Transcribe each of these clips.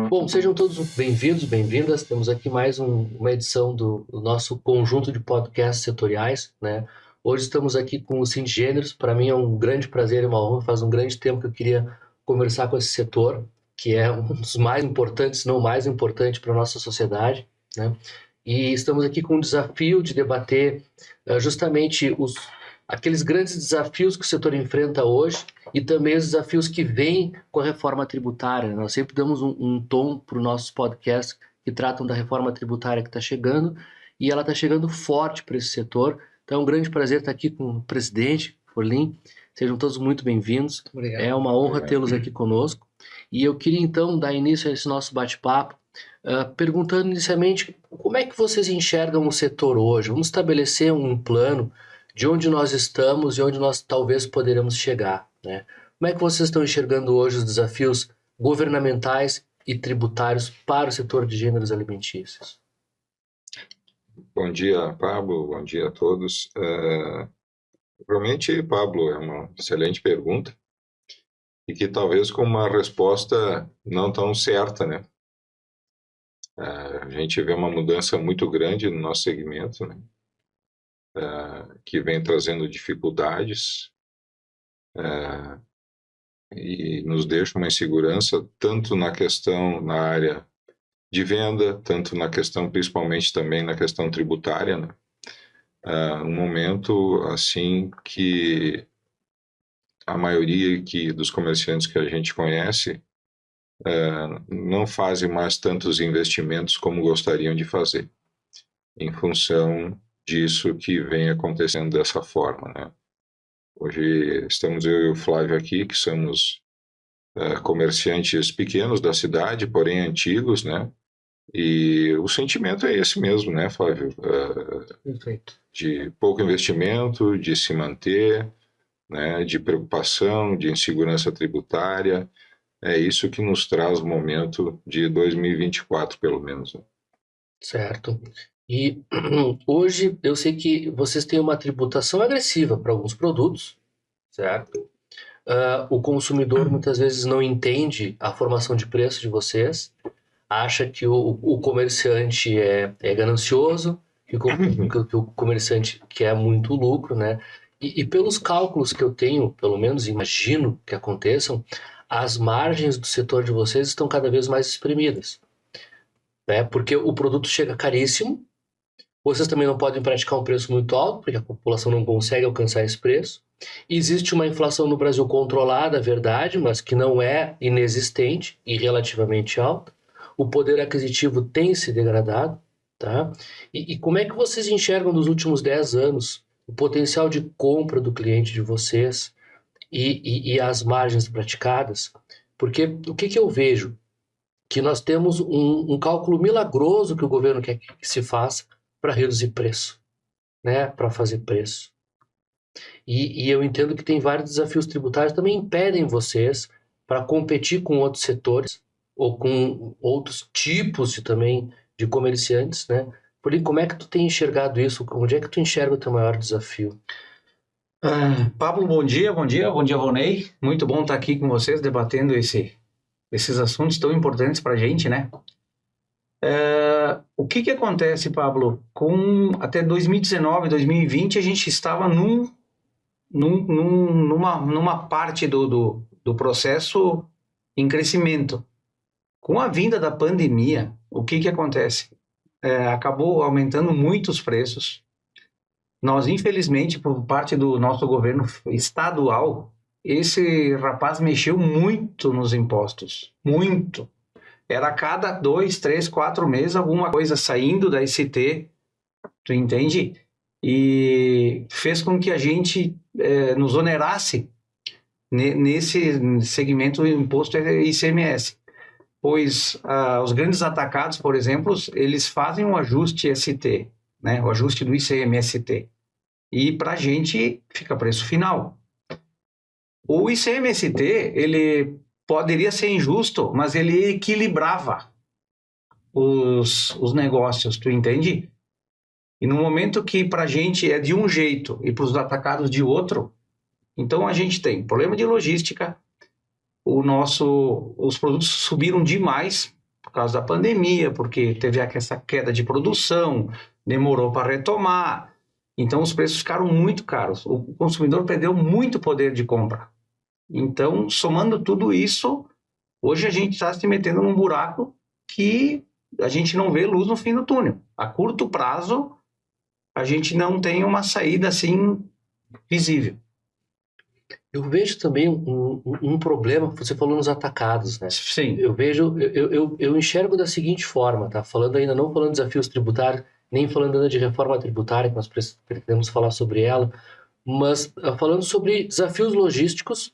Bom, sejam todos bem-vindos, bem-vindas. Temos aqui mais uma edição do nosso conjunto de podcasts setoriais, né? Hoje estamos aqui com o Singêneros. Para mim é um grande prazer e uma honra. Faz um grande tempo que eu queria conversar com esse setor, que é um dos mais importantes, se não o mais importante para a nossa sociedade, né? E estamos aqui com o desafio de debater justamente aqueles grandes desafios que o setor enfrenta hoje e também os desafios que vêm com a reforma tributária. Nós sempre damos um tom para os nossos podcasts que tratam da reforma tributária que está chegando, e ela está chegando forte para esse setor. Então é um grande prazer estar aqui com o presidente, Forlim. Sejam todos muito bem-vindos. Obrigado. É uma honra tê-los aqui conosco. E eu queria então dar início a esse nosso bate-papo, perguntando inicialmente como é que vocês enxergam o setor hoje. Vamos estabelecer um plano de onde nós estamos e onde nós talvez poderemos chegar, né? Como é que vocês estão enxergando hoje os desafios governamentais e tributários para o setor de gêneros alimentícios? Bom dia, Pablo. Bom dia a todos. Realmente, Pablo, é uma excelente pergunta e que talvez com uma resposta não tão certa, né? A gente vê uma mudança muito grande no nosso segmento, né? Que vem trazendo dificuldades e nos deixa uma insegurança tanto na área de venda, tanto na questão, principalmente também na questão tributária, né? Um momento assim que a maioria dos comerciantes que a gente conhece não fazem mais tantos investimentos como gostariam de fazer, em função disso que vem acontecendo dessa forma, né? Hoje estamos eu e o Flávio aqui, que somos comerciantes pequenos da cidade, porém antigos, né? E o sentimento é esse mesmo, né, Flávio? Perfeito. De pouco investimento, de se manter, né? De preocupação, de insegurança tributária. É isso que nos traz o momento de 2024, pelo menos, né? Certo. E hoje eu sei que vocês têm uma tributação agressiva para alguns produtos, certo? O consumidor muitas vezes não entende a formação de preço de vocês, acha que o comerciante é ganancioso, que o comerciante quer muito lucro, né? E pelos cálculos que eu tenho, pelo menos imagino que aconteçam, as margens do setor de vocês estão cada vez mais espremidas, né? Porque o produto chega caríssimo. Vocês também não podem praticar um preço muito alto, porque a população não consegue alcançar esse preço. Existe uma inflação no Brasil controlada, é verdade, mas que não é inexistente e relativamente alta. O poder aquisitivo tem se degradado, tá? E como é que vocês enxergam nos últimos 10 anos o potencial de compra do cliente de vocês e as margens praticadas? Porque o que eu vejo? Que nós temos um cálculo milagroso que o governo quer que se faça para reduzir preço, né? Para fazer preço. E eu entendo que tem vários desafios tributários que também impedem vocês para competir com outros setores ou com outros tipos também de comerciantes, né? Por aí, como é que tu tem enxergado isso? Onde é que tu enxerga o teu maior desafio? Pablo, bom dia, Volney. Muito bom estar aqui com vocês debatendo esses assuntos tão importantes para a gente, né? O que acontece, Pablo? Até 2019, 2020, a gente estava numa parte do processo em crescimento. Com a vinda da pandemia, o que acontece? Acabou aumentando muito os preços. Nós, infelizmente, por parte do nosso governo estadual, esse rapaz mexeu muito nos impostos. Muito. Era a cada 2, 3, 4 meses alguma coisa saindo da ST, tu entende? E fez com que a gente nos onerasse nesse segmento do imposto ICMS. Pois os grandes atacados, por exemplo, eles fazem um ajuste ST, né? O ajuste do ICMST. E para a gente fica preço final. O ICMST, ele poderia ser injusto, mas ele equilibrava os negócios, tu entende? E no momento que para a gente é de um jeito e para os atacados de outro, Então a gente tem problema de logística, os produtos subiram demais por causa da pandemia, porque teve essa queda de produção, demorou para retomar, então os preços ficaram muito caros. O consumidor perdeu muito poder de compra. Então, somando tudo isso, hoje a gente está se metendo num buraco que a gente não vê luz no fim do túnel. A curto prazo, a gente não tem uma saída assim visível. Eu vejo também um problema, você falou nos atacados, né? Sim. Eu enxergo da seguinte forma, tá? Ainda não falando de desafios tributários, nem falando ainda de reforma tributária, que nós pretendemos falar sobre ela, mas falando sobre desafios logísticos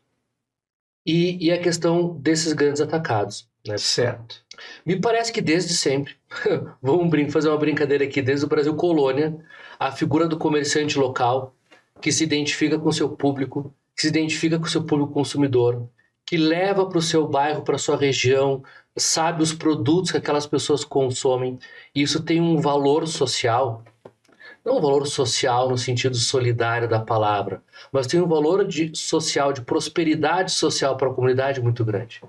e a questão desses grandes atacados, né? Certo. Me parece que desde sempre, vamos fazer uma brincadeira aqui, desde o Brasil colônia, a figura do comerciante local que se identifica com o seu público, que se identifica com o seu público consumidor, que leva para o seu bairro, para a sua região, sabe os produtos que aquelas pessoas consomem. E isso tem um valor social, não um valor social no sentido solidário da palavra, mas tem um valor social, de prosperidade social para a comunidade muito grande.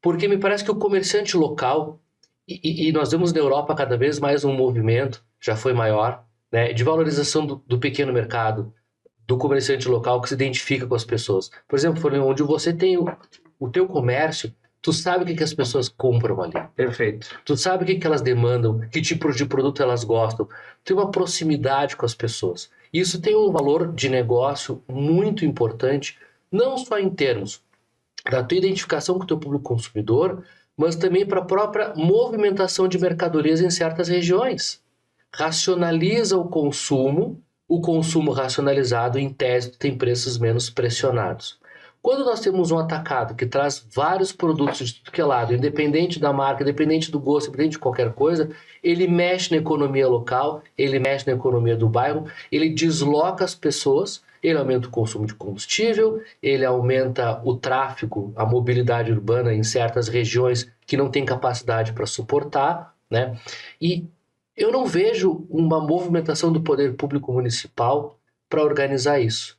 Porque me parece que o comerciante local, e nós vemos na Europa cada vez mais um movimento, já foi maior, né, de valorização do pequeno mercado, do comerciante local que se identifica com as pessoas. Por exemplo, onde você tem o teu comércio, tu sabe o que as pessoas compram ali. Perfeito. Tu sabe o que elas demandam, que tipo de produto elas gostam. Tem uma proximidade com as pessoas. Isso tem um valor de negócio muito importante, não só em termos da tua identificação com o teu público consumidor, mas também para a própria movimentação de mercadorias em certas regiões. Racionaliza o consumo racionalizado, em tese, tem preços menos pressionados. Quando nós temos um atacado que traz vários produtos de tudo que é lado, independente da marca, independente do gosto, independente de qualquer coisa, ele mexe na economia local, ele mexe na economia do bairro, ele desloca as pessoas, ele aumenta o consumo de combustível, ele aumenta o tráfego, a mobilidade urbana em certas regiões que não tem capacidade para suportar, né? E eu não vejo uma movimentação do poder público municipal para organizar isso.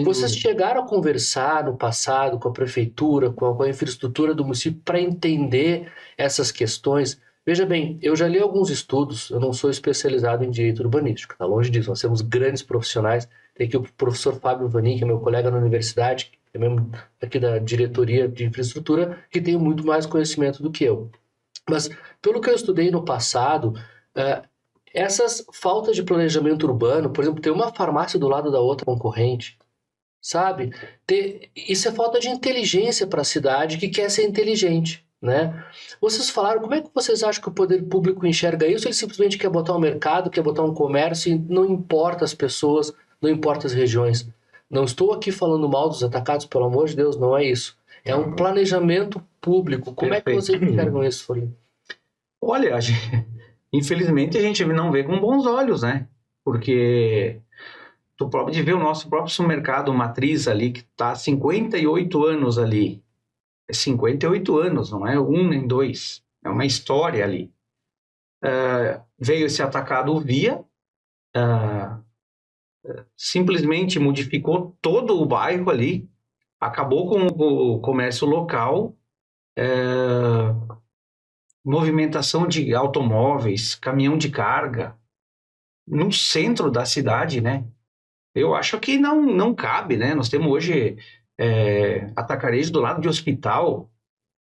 Vocês chegaram a conversar no passado com a prefeitura, com a infraestrutura do município para entender essas questões? Veja bem, eu já li alguns estudos, eu não sou especializado em direito urbanístico, tá longe disso, nós temos grandes profissionais. Tem aqui o professor Fábio Vanin, que é meu colega na universidade, que é membro aqui da diretoria de infraestrutura, que tem muito mais conhecimento do que eu. Mas, pelo que eu estudei no passado, essas faltas de planejamento urbano, por exemplo, ter uma farmácia do lado da outra concorrente, sabe? Isso é falta de inteligência para a cidade que quer ser inteligente, né? Vocês falaram, como é que vocês acham que o poder público enxerga isso? Ele simplesmente quer botar um mercado, quer botar um comércio e não importa as pessoas, não importa as regiões. Não estou aqui falando mal dos atacados, pelo amor de Deus, não é isso. É um planejamento público. Como Perfeito. é que vocês enxergam isso, Folhinho? Olha, infelizmente a gente não vê com bons olhos, né? Porque tu pode ver o nosso próprio supermercado matriz ali, que está há 58 anos ali. É 58 anos, não é um nem dois. É uma história ali. Veio esse atacado via, simplesmente modificou todo o bairro ali, acabou com o comércio local, movimentação de automóveis, caminhão de carga, no centro da cidade, né? Eu acho que não cabe, né? Nós temos hoje atacarejo do lado de hospital,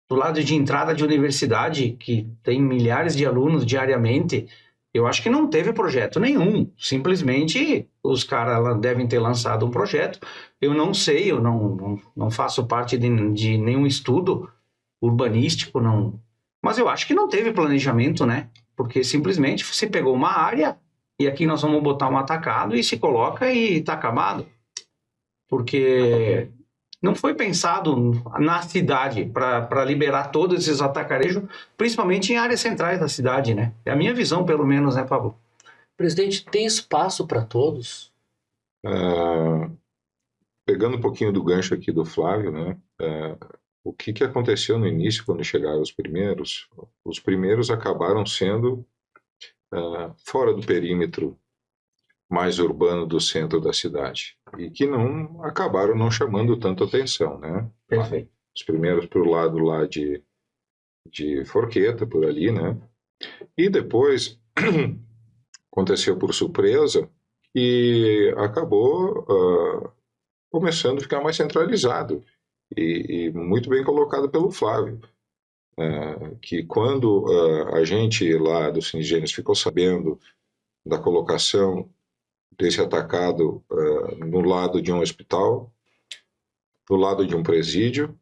do lado de entrada de universidade, que tem milhares de alunos diariamente. Eu acho que não teve projeto nenhum. Simplesmente os caras devem ter lançado um projeto. Eu não sei, eu não faço parte de nenhum estudo urbanístico, não. Mas eu acho que não teve planejamento, né? Porque simplesmente você pegou uma área e aqui nós vamos botar um atacado e se coloca e está acabado. Porque não foi pensado na cidade para liberar todos esses atacarejos, principalmente em áreas centrais da cidade, né? É a minha visão, pelo menos, né, Pablo? Presidente, tem espaço para todos? Pegando um pouquinho do gancho aqui do Flávio, né? O que aconteceu no início, quando chegaram os primeiros? Os primeiros acabaram sendo fora do perímetro mais urbano do centro da cidade e que não acabaram não chamando tanta atenção, né? Perfeito. Os primeiros para o lado lá de Forqueta, por ali, né? E depois aconteceu por surpresa e acabou começando a ficar mais centralizado e muito bem colocado pelo Flávio. Que quando a gente lá do Sinigênios ficou sabendo da colocação desse atacado no lado de um hospital, do lado de um presídio,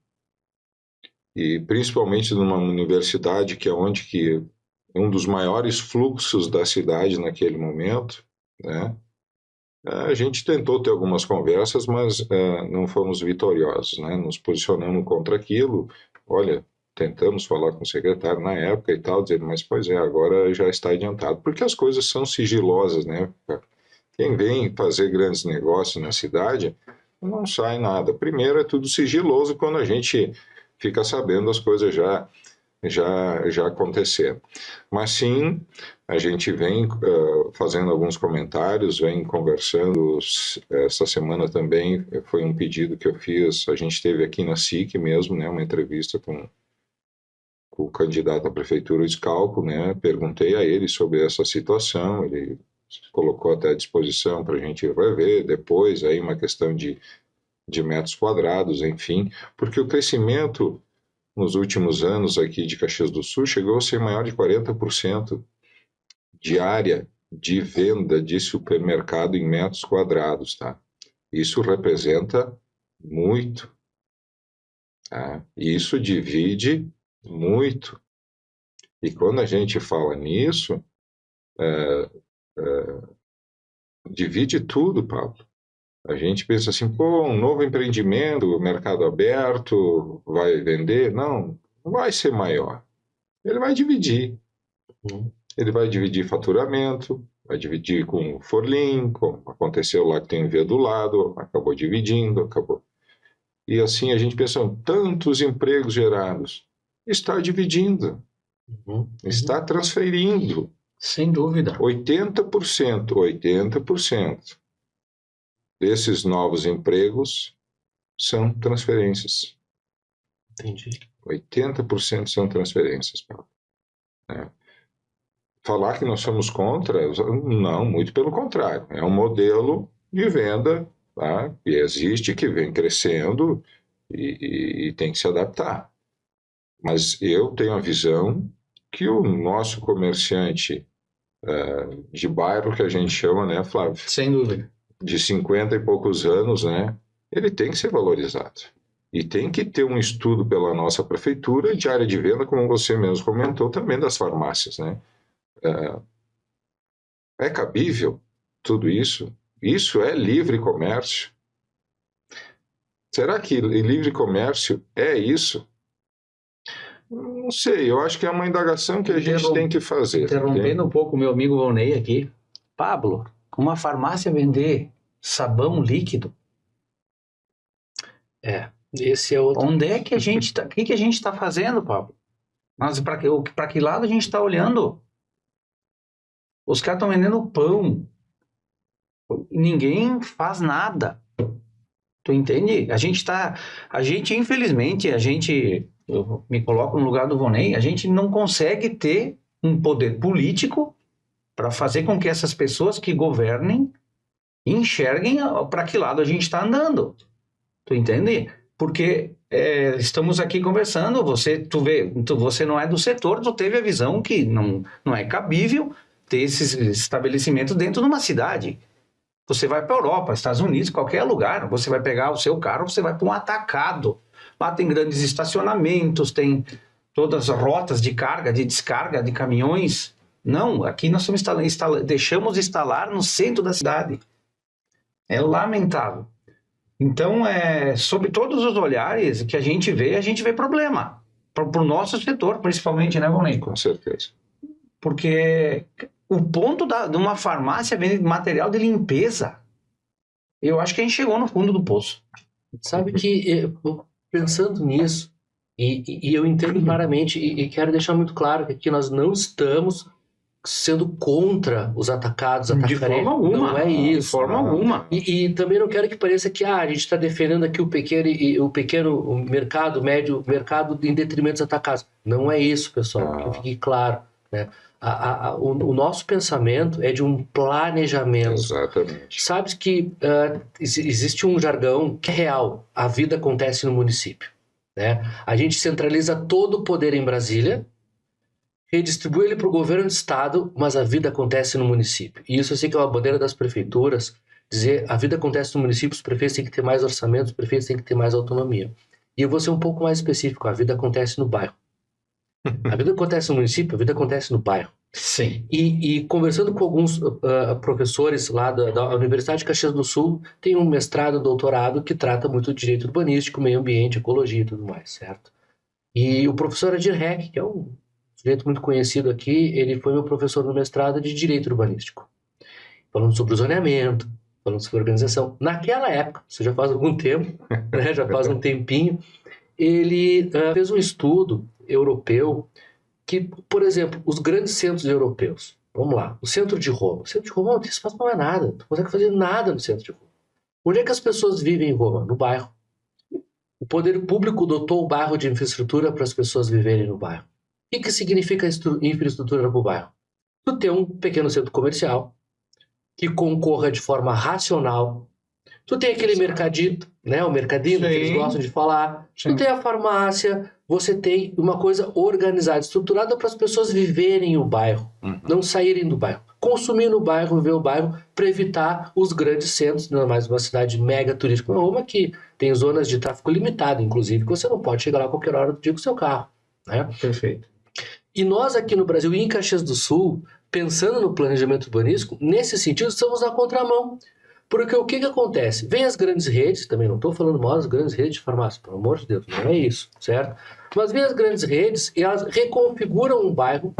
e principalmente numa universidade que é onde que um dos maiores fluxos da cidade naquele momento, né? A gente tentou ter algumas conversas, mas não fomos vitoriosos, né? Nos posicionamos contra aquilo. Olha, tentamos falar com o secretário na época e tal, dizendo, mas pois é, agora já está adiantado, porque as coisas são sigilosas, né? Quem vem fazer grandes negócios na cidade não sai nada. Primeiro é tudo sigiloso, quando a gente fica sabendo as coisas já aconteceram. Mas sim, a gente vem fazendo alguns comentários, vem conversando. Essa semana também foi um pedido que eu fiz, a gente teve aqui na SIC mesmo, né, uma entrevista com o candidato à prefeitura de Scalco, né, perguntei a ele sobre essa situação, ele colocou até à disposição para a gente rever depois, aí uma questão de metros quadrados, enfim, porque o crescimento nos últimos anos aqui de Caxias do Sul chegou a ser maior de 40% de área de venda de supermercado em metros quadrados, tá? Isso representa muito, tá? Isso divide muito. E quando a gente fala nisso, divide tudo, Pablo. A gente pensa assim, pô, um novo empreendimento, mercado aberto, vai vender? Não, não vai ser maior. Ele vai dividir. Ele vai dividir faturamento, vai dividir com o Forlim, como aconteceu lá que tem um V do lado, acabou dividindo, acabou. E assim a gente pensa, tantos empregos gerados. Está dividindo, está transferindo. Sem dúvida. 80% desses novos empregos são transferências. Entendi. 80% são transferências. Falar que nós somos contra, não, muito pelo contrário. É um modelo de venda, tá, que existe, que vem crescendo e tem que se adaptar. Mas eu tenho a visão que o nosso comerciante de bairro, que a gente chama, né, Flávio? Sem dúvida. De 50 e poucos anos, né, ele tem que ser valorizado. E tem que ter um estudo pela nossa prefeitura de área de venda, como você mesmo comentou, também das farmácias, né? É cabível tudo isso? Isso é livre comércio? Será que livre comércio é isso? Não sei, eu acho que é uma indagação que a gente tem que fazer. Interrompendo um pouco o meu amigo Volney aqui. Pablo, uma farmácia vender sabão líquido? Esse é outro. Onde é que a gente está? O que a gente está fazendo, Pablo? Mas para que lado a gente está olhando? Os caras estão vendendo pão. Ninguém faz nada. Tu entende? Infelizmente, eu me coloco no lugar do Vonei, a gente não consegue ter um poder político para fazer com que essas pessoas que governem enxerguem para que lado a gente está andando. Tu entende? Porque estamos aqui conversando, você não é do setor, tu teve a visão que não é cabível ter esses estabelecimentos dentro de uma cidade. Você vai para a Europa, Estados Unidos, qualquer lugar, você vai pegar o seu carro, você vai para um atacado. Lá tem grandes estacionamentos, tem todas as rotas de carga, de descarga de caminhões. Não, aqui nós deixamos instalar no centro da cidade. É lamentável. Então, sobre todos os olhares que a gente vê problema. Para o nosso setor, principalmente, né, Volney? Com certeza. Porque o ponto de uma farmácia vender material de limpeza, eu acho que a gente chegou no fundo do poço. Sabe que, pensando nisso, e eu entendo claramente, e quero deixar muito claro que aqui nós não estamos sendo contra os atacados, De forma alguma. Não é isso. De forma alguma. E também não quero que pareça que a gente está defendendo aqui o pequeno mercado, o médio mercado, em detrimento dos atacados. Não é isso, pessoal, que fique claro, né? O nosso pensamento é de um planejamento. Exatamente. Sabe que existe um jargão que é real. A vida acontece no município, né? A gente centraliza todo o poder em Brasília, redistribui ele para o governo do estado, mas a vida acontece no município. E isso eu sei que é uma bandeira das prefeituras, dizer a vida acontece no município, os prefeitos têm que ter mais orçamento, os prefeitos têm que ter mais autonomia. E eu vou ser um pouco mais específico, a vida acontece no bairro. A vida acontece no município, a vida acontece no bairro. Sim. E conversando com alguns professores lá da Universidade de Caxias do Sul, tem um mestrado, doutorado que trata muito de direito urbanístico, meio ambiente, ecologia e tudo mais, certo? E o professor Adir Heck, que é um sujeito muito conhecido aqui, ele foi meu professor no mestrado de direito urbanístico, falando sobre o zoneamento, falando sobre organização. Naquela época, isso já faz algum tempo, né, já faz um tempinho, ele fez um estudo europeu que, por exemplo, os grandes centros europeus, vamos lá, o centro de Roma. O centro de Roma não tem espaço para mais nada, não consegue fazer nada no centro de Roma. Onde é que as pessoas vivem em Roma? No bairro. O poder público dotou o bairro de infraestrutura para as pessoas viverem no bairro. O que significa infraestrutura para o bairro? Tu tem um pequeno centro comercial que concorra de forma racional. Tu tem aquele mercadito, né? O mercadinho que eles gostam de falar. Sim. Tu tem a farmácia. Você tem uma coisa organizada, estruturada para as pessoas viverem o bairro, não saírem do bairro. Consumir no bairro, viver o bairro, para evitar os grandes centros, não é mais uma cidade mega turística como Roma, que tem zonas de tráfego limitado, inclusive, que você não pode chegar lá a qualquer hora do dia com o seu carro, né? Perfeito. E nós aqui no Brasil, e em Caxias do Sul, pensando no planejamento urbanístico, nesse sentido, estamos na contramão. Porque o que acontece? Vem as grandes redes, também não estou falando mal das grandes redes de farmácia, pelo amor de Deus, não é isso, certo? Mas vem as grandes redes e elas reconfiguram um bairro.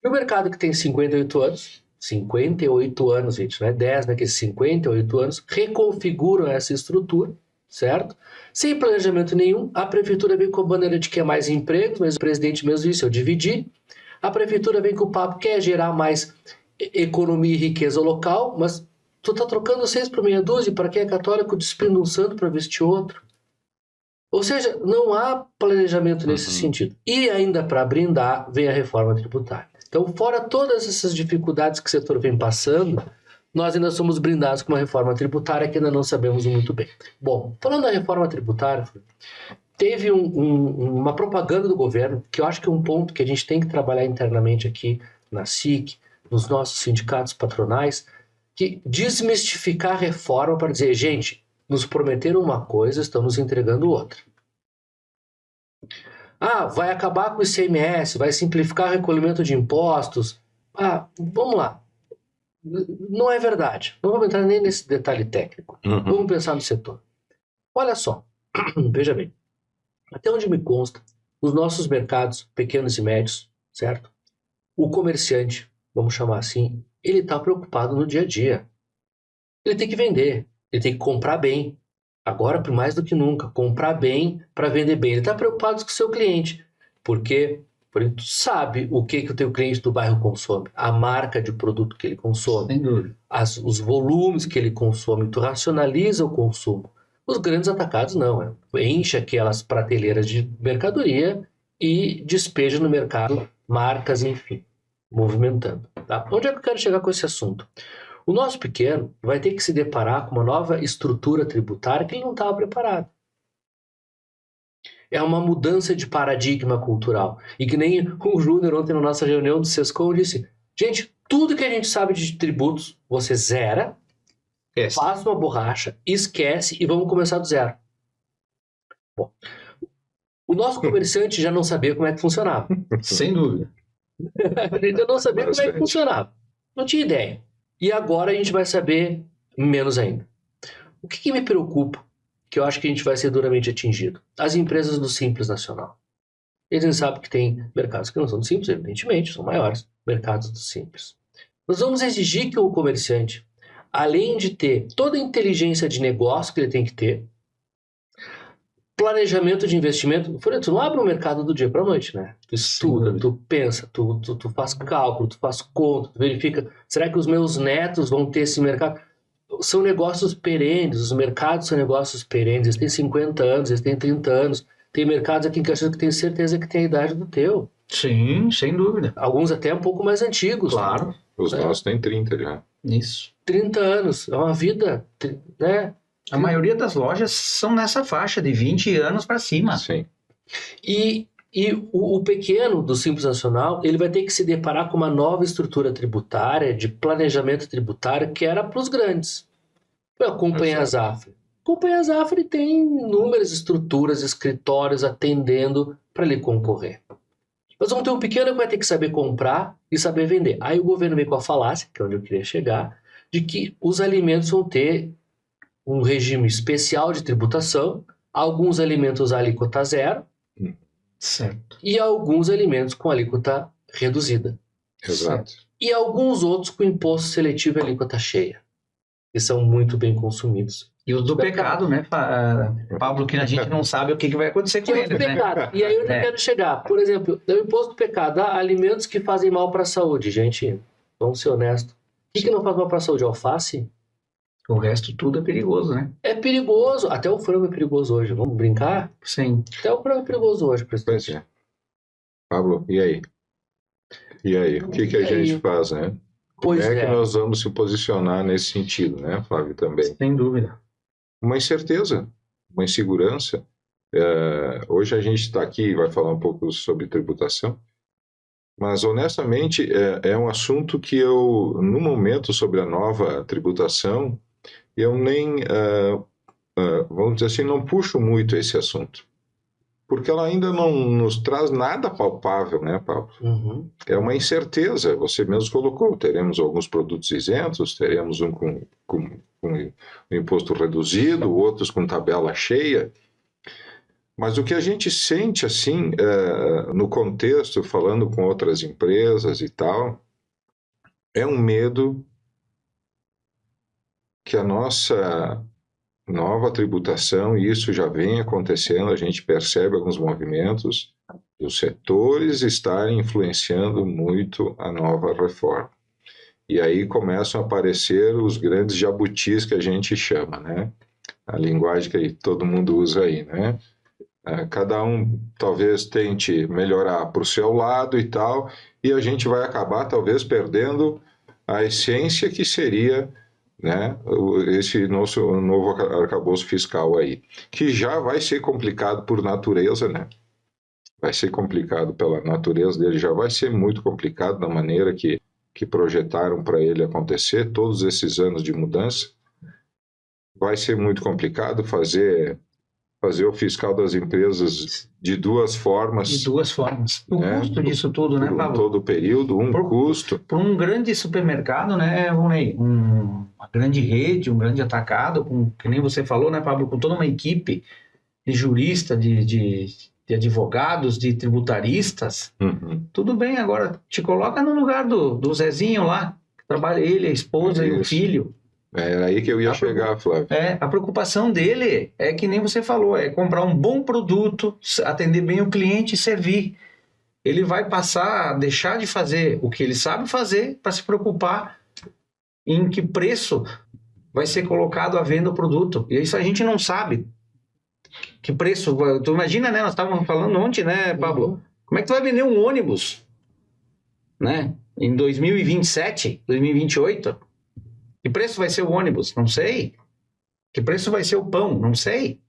No mercado que tem 58 anos, gente, não é 10, né? Que 58 anos, reconfiguram essa estrutura, certo? Sem planejamento nenhum, a prefeitura vem com a bandeira de que é mais empregos, mas o presidente mesmo disse, eu dividi. A prefeitura vem com o papo que é gerar mais economia e riqueza local, mas tu tá trocando 6 por meia dúzia, para quem é católico, despindo um santo para vestir outro. Ou seja, não há planejamento nesse sentido. E ainda para brindar, vem a reforma tributária. Então, fora todas essas dificuldades que o setor vem passando, nós ainda somos brindados com uma reforma tributária que ainda não sabemos muito bem. Bom, falando da reforma tributária, teve uma propaganda do governo, que eu acho que é um ponto que a gente tem que trabalhar internamente aqui na SIC, nos nossos sindicatos patronais, que desmistificar a reforma para dizer, gente, nos prometeram uma coisa, estão nos entregando outra. Ah, vai acabar com o ICMS, vai simplificar o recolhimento de impostos. Ah, vamos lá. Não é verdade. Não vamos entrar nem nesse detalhe técnico. Vamos pensar no setor. Olha só, veja bem. Até onde me consta, os nossos mercados, pequenos e médios, certo? O comerciante, vamos chamar assim, ele está preocupado no dia a dia. Ele tem que vender, ele tem que comprar bem. Agora, mais do que nunca, comprar bem para vender bem. Ele está preocupado com o seu cliente, porque tu sabe o que o teu cliente do bairro consome, a marca de produto que ele consome, Sem dúvida. os volumes que ele consome, tu racionaliza o consumo. Os grandes atacados não, enche aquelas prateleiras de mercadoria e despeja no mercado marcas, enfim, movimentando. Tá? Onde é que eu quero chegar com esse assunto? O nosso pequeno vai ter que se deparar com uma nova estrutura tributária que ele não estava preparado. É uma mudança de paradigma cultural. E que nem o Júnior ontem na nossa reunião do Sescom disse, gente, tudo que a gente sabe de tributos, você zera, faz uma borracha, esquece e vamos começar do zero. Bom, o nosso comerciante já não sabia como é que funcionava. Sem dúvida. A gente já não sabia como é que funcionava. Não tinha ideia. E agora a gente vai saber menos ainda. O que me preocupa, que eu acho que a gente vai ser duramente atingido? As empresas do Simples Nacional. Eles sabem que tem mercados que não são do Simples, evidentemente, são maiores mercados do Simples. Nós vamos exigir que o comerciante, além de ter toda a inteligência de negócio que ele tem que ter, planejamento de investimento. Tu não abre um mercado do dia para a noite, né? Tu estuda, tu pensa, tu faz cálculo, tu faz conta, tu verifica. Será que os meus netos vão ter esse mercado? São negócios perenes, os mercados são negócios perenes. Eles têm 50 anos, eles têm 30 anos. Tem mercados aqui em Caxias que tem certeza que tem a idade do teu. Sim, sem dúvida. Alguns até um pouco mais antigos. Claro. Os nossos têm 30 já. Isso. 30 anos, é uma vida, né? A maioria das lojas são nessa faixa de 20 anos para cima. Sim. E o pequeno do Simples Nacional, ele vai ter que se deparar com uma nova estrutura tributária, de planejamento tributário, que era para os grandes. A Companhia Zafre. A Companhia Zafre tem inúmeras estruturas, escritórios atendendo para ele concorrer. Nós vamos ter um pequeno que vai ter que saber comprar e saber vender. Aí o governo veio com a falácia, que é onde eu queria chegar, de que os alimentos vão ter um regime especial de tributação, alguns alimentos a alíquota zero, certo, e alguns alimentos com alíquota reduzida. Exato. E alguns outros com imposto seletivo e alíquota cheia, que são muito bem consumidos. E os do pecado, né, Pablo, que a gente não sabe o que vai acontecer com eles, né? E aí eu quero chegar. Por exemplo, o imposto do pecado, alimentos que fazem mal para a saúde. Gente, vamos ser honestos. O que não faz mal para a saúde? Alface? O resto tudo é perigoso, né? É perigoso. Até o frango é perigoso hoje. Vamos brincar? Sim. Até o frango é perigoso hoje, presidente. Pois é. Pablo, e aí? E aí? O que a gente faz, né? Como é que nós vamos se posicionar nesse sentido, né, Flávio, também? Sem dúvida. Uma incerteza, uma insegurança. Hoje a gente está aqui e vai falar um pouco sobre tributação, mas honestamente é um assunto que eu, no momento sobre a nova tributação, eu nem, vamos dizer assim, não puxo muito esse assunto, porque ela ainda não nos traz nada palpável, né, Pablo? Uhum. É uma incerteza, você mesmo colocou, teremos alguns produtos isentos, teremos um com imposto reduzido, outros com tabela cheia, mas o que a gente sente, assim, no contexto, falando com outras empresas e tal, é um medo que a nossa nova tributação, e isso já vem acontecendo, a gente percebe alguns movimentos dos setores estarem influenciando muito a nova reforma. E aí começam a aparecer os grandes jabutis que a gente chama, né? A linguagem que todo mundo usa aí, né? Cada um talvez tente melhorar para o seu lado e tal, e a gente vai acabar talvez perdendo a essência que seria, né, esse nosso novo arcabouço fiscal aí, que já vai ser complicado por natureza, né? Vai ser complicado pela natureza dele, já vai ser muito complicado da maneira que projetaram para ele acontecer, todos esses anos de mudança. Vai ser muito complicado fazer o fiscal das empresas de duas formas. De duas formas. O custo disso tudo, né, Pablo? Todo o período, custo. Por um grande supermercado, né, Ronei? Uma grande rede, um grande atacado, que nem você falou, né, Pablo? Com toda uma equipe de juristas, de advogados, de tributaristas. Uhum. Tudo bem, agora te coloca no lugar do Zezinho lá, que trabalha ele, a esposa e o filho. Era aí que eu ia chegar, Flávio. A preocupação dele é que nem você falou, é comprar um bom produto, atender bem o cliente e servir. Ele vai passar a deixar de fazer o que ele sabe fazer para se preocupar em que preço vai ser colocado à venda o produto. E isso a gente não sabe. Que preço? Tu imagina, né? Nós estávamos falando ontem, né, Pablo? Uhum. Como é que tu vai vender um ônibus, né? Em 2027, 2028? Que preço vai ser o ônibus? Não sei. Que preço vai ser o pão? Não sei.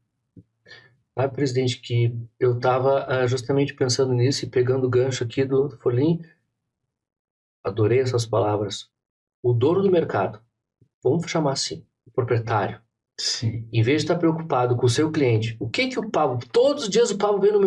Presidente, que eu estava justamente pensando nisso e pegando o gancho aqui do Forlim. Adorei essas palavras. O dono do mercado, vamos chamar assim, o proprietário. Sim. Em vez de estar preocupado com o seu cliente, o que o Pablo, todos os dias o Pablo vem no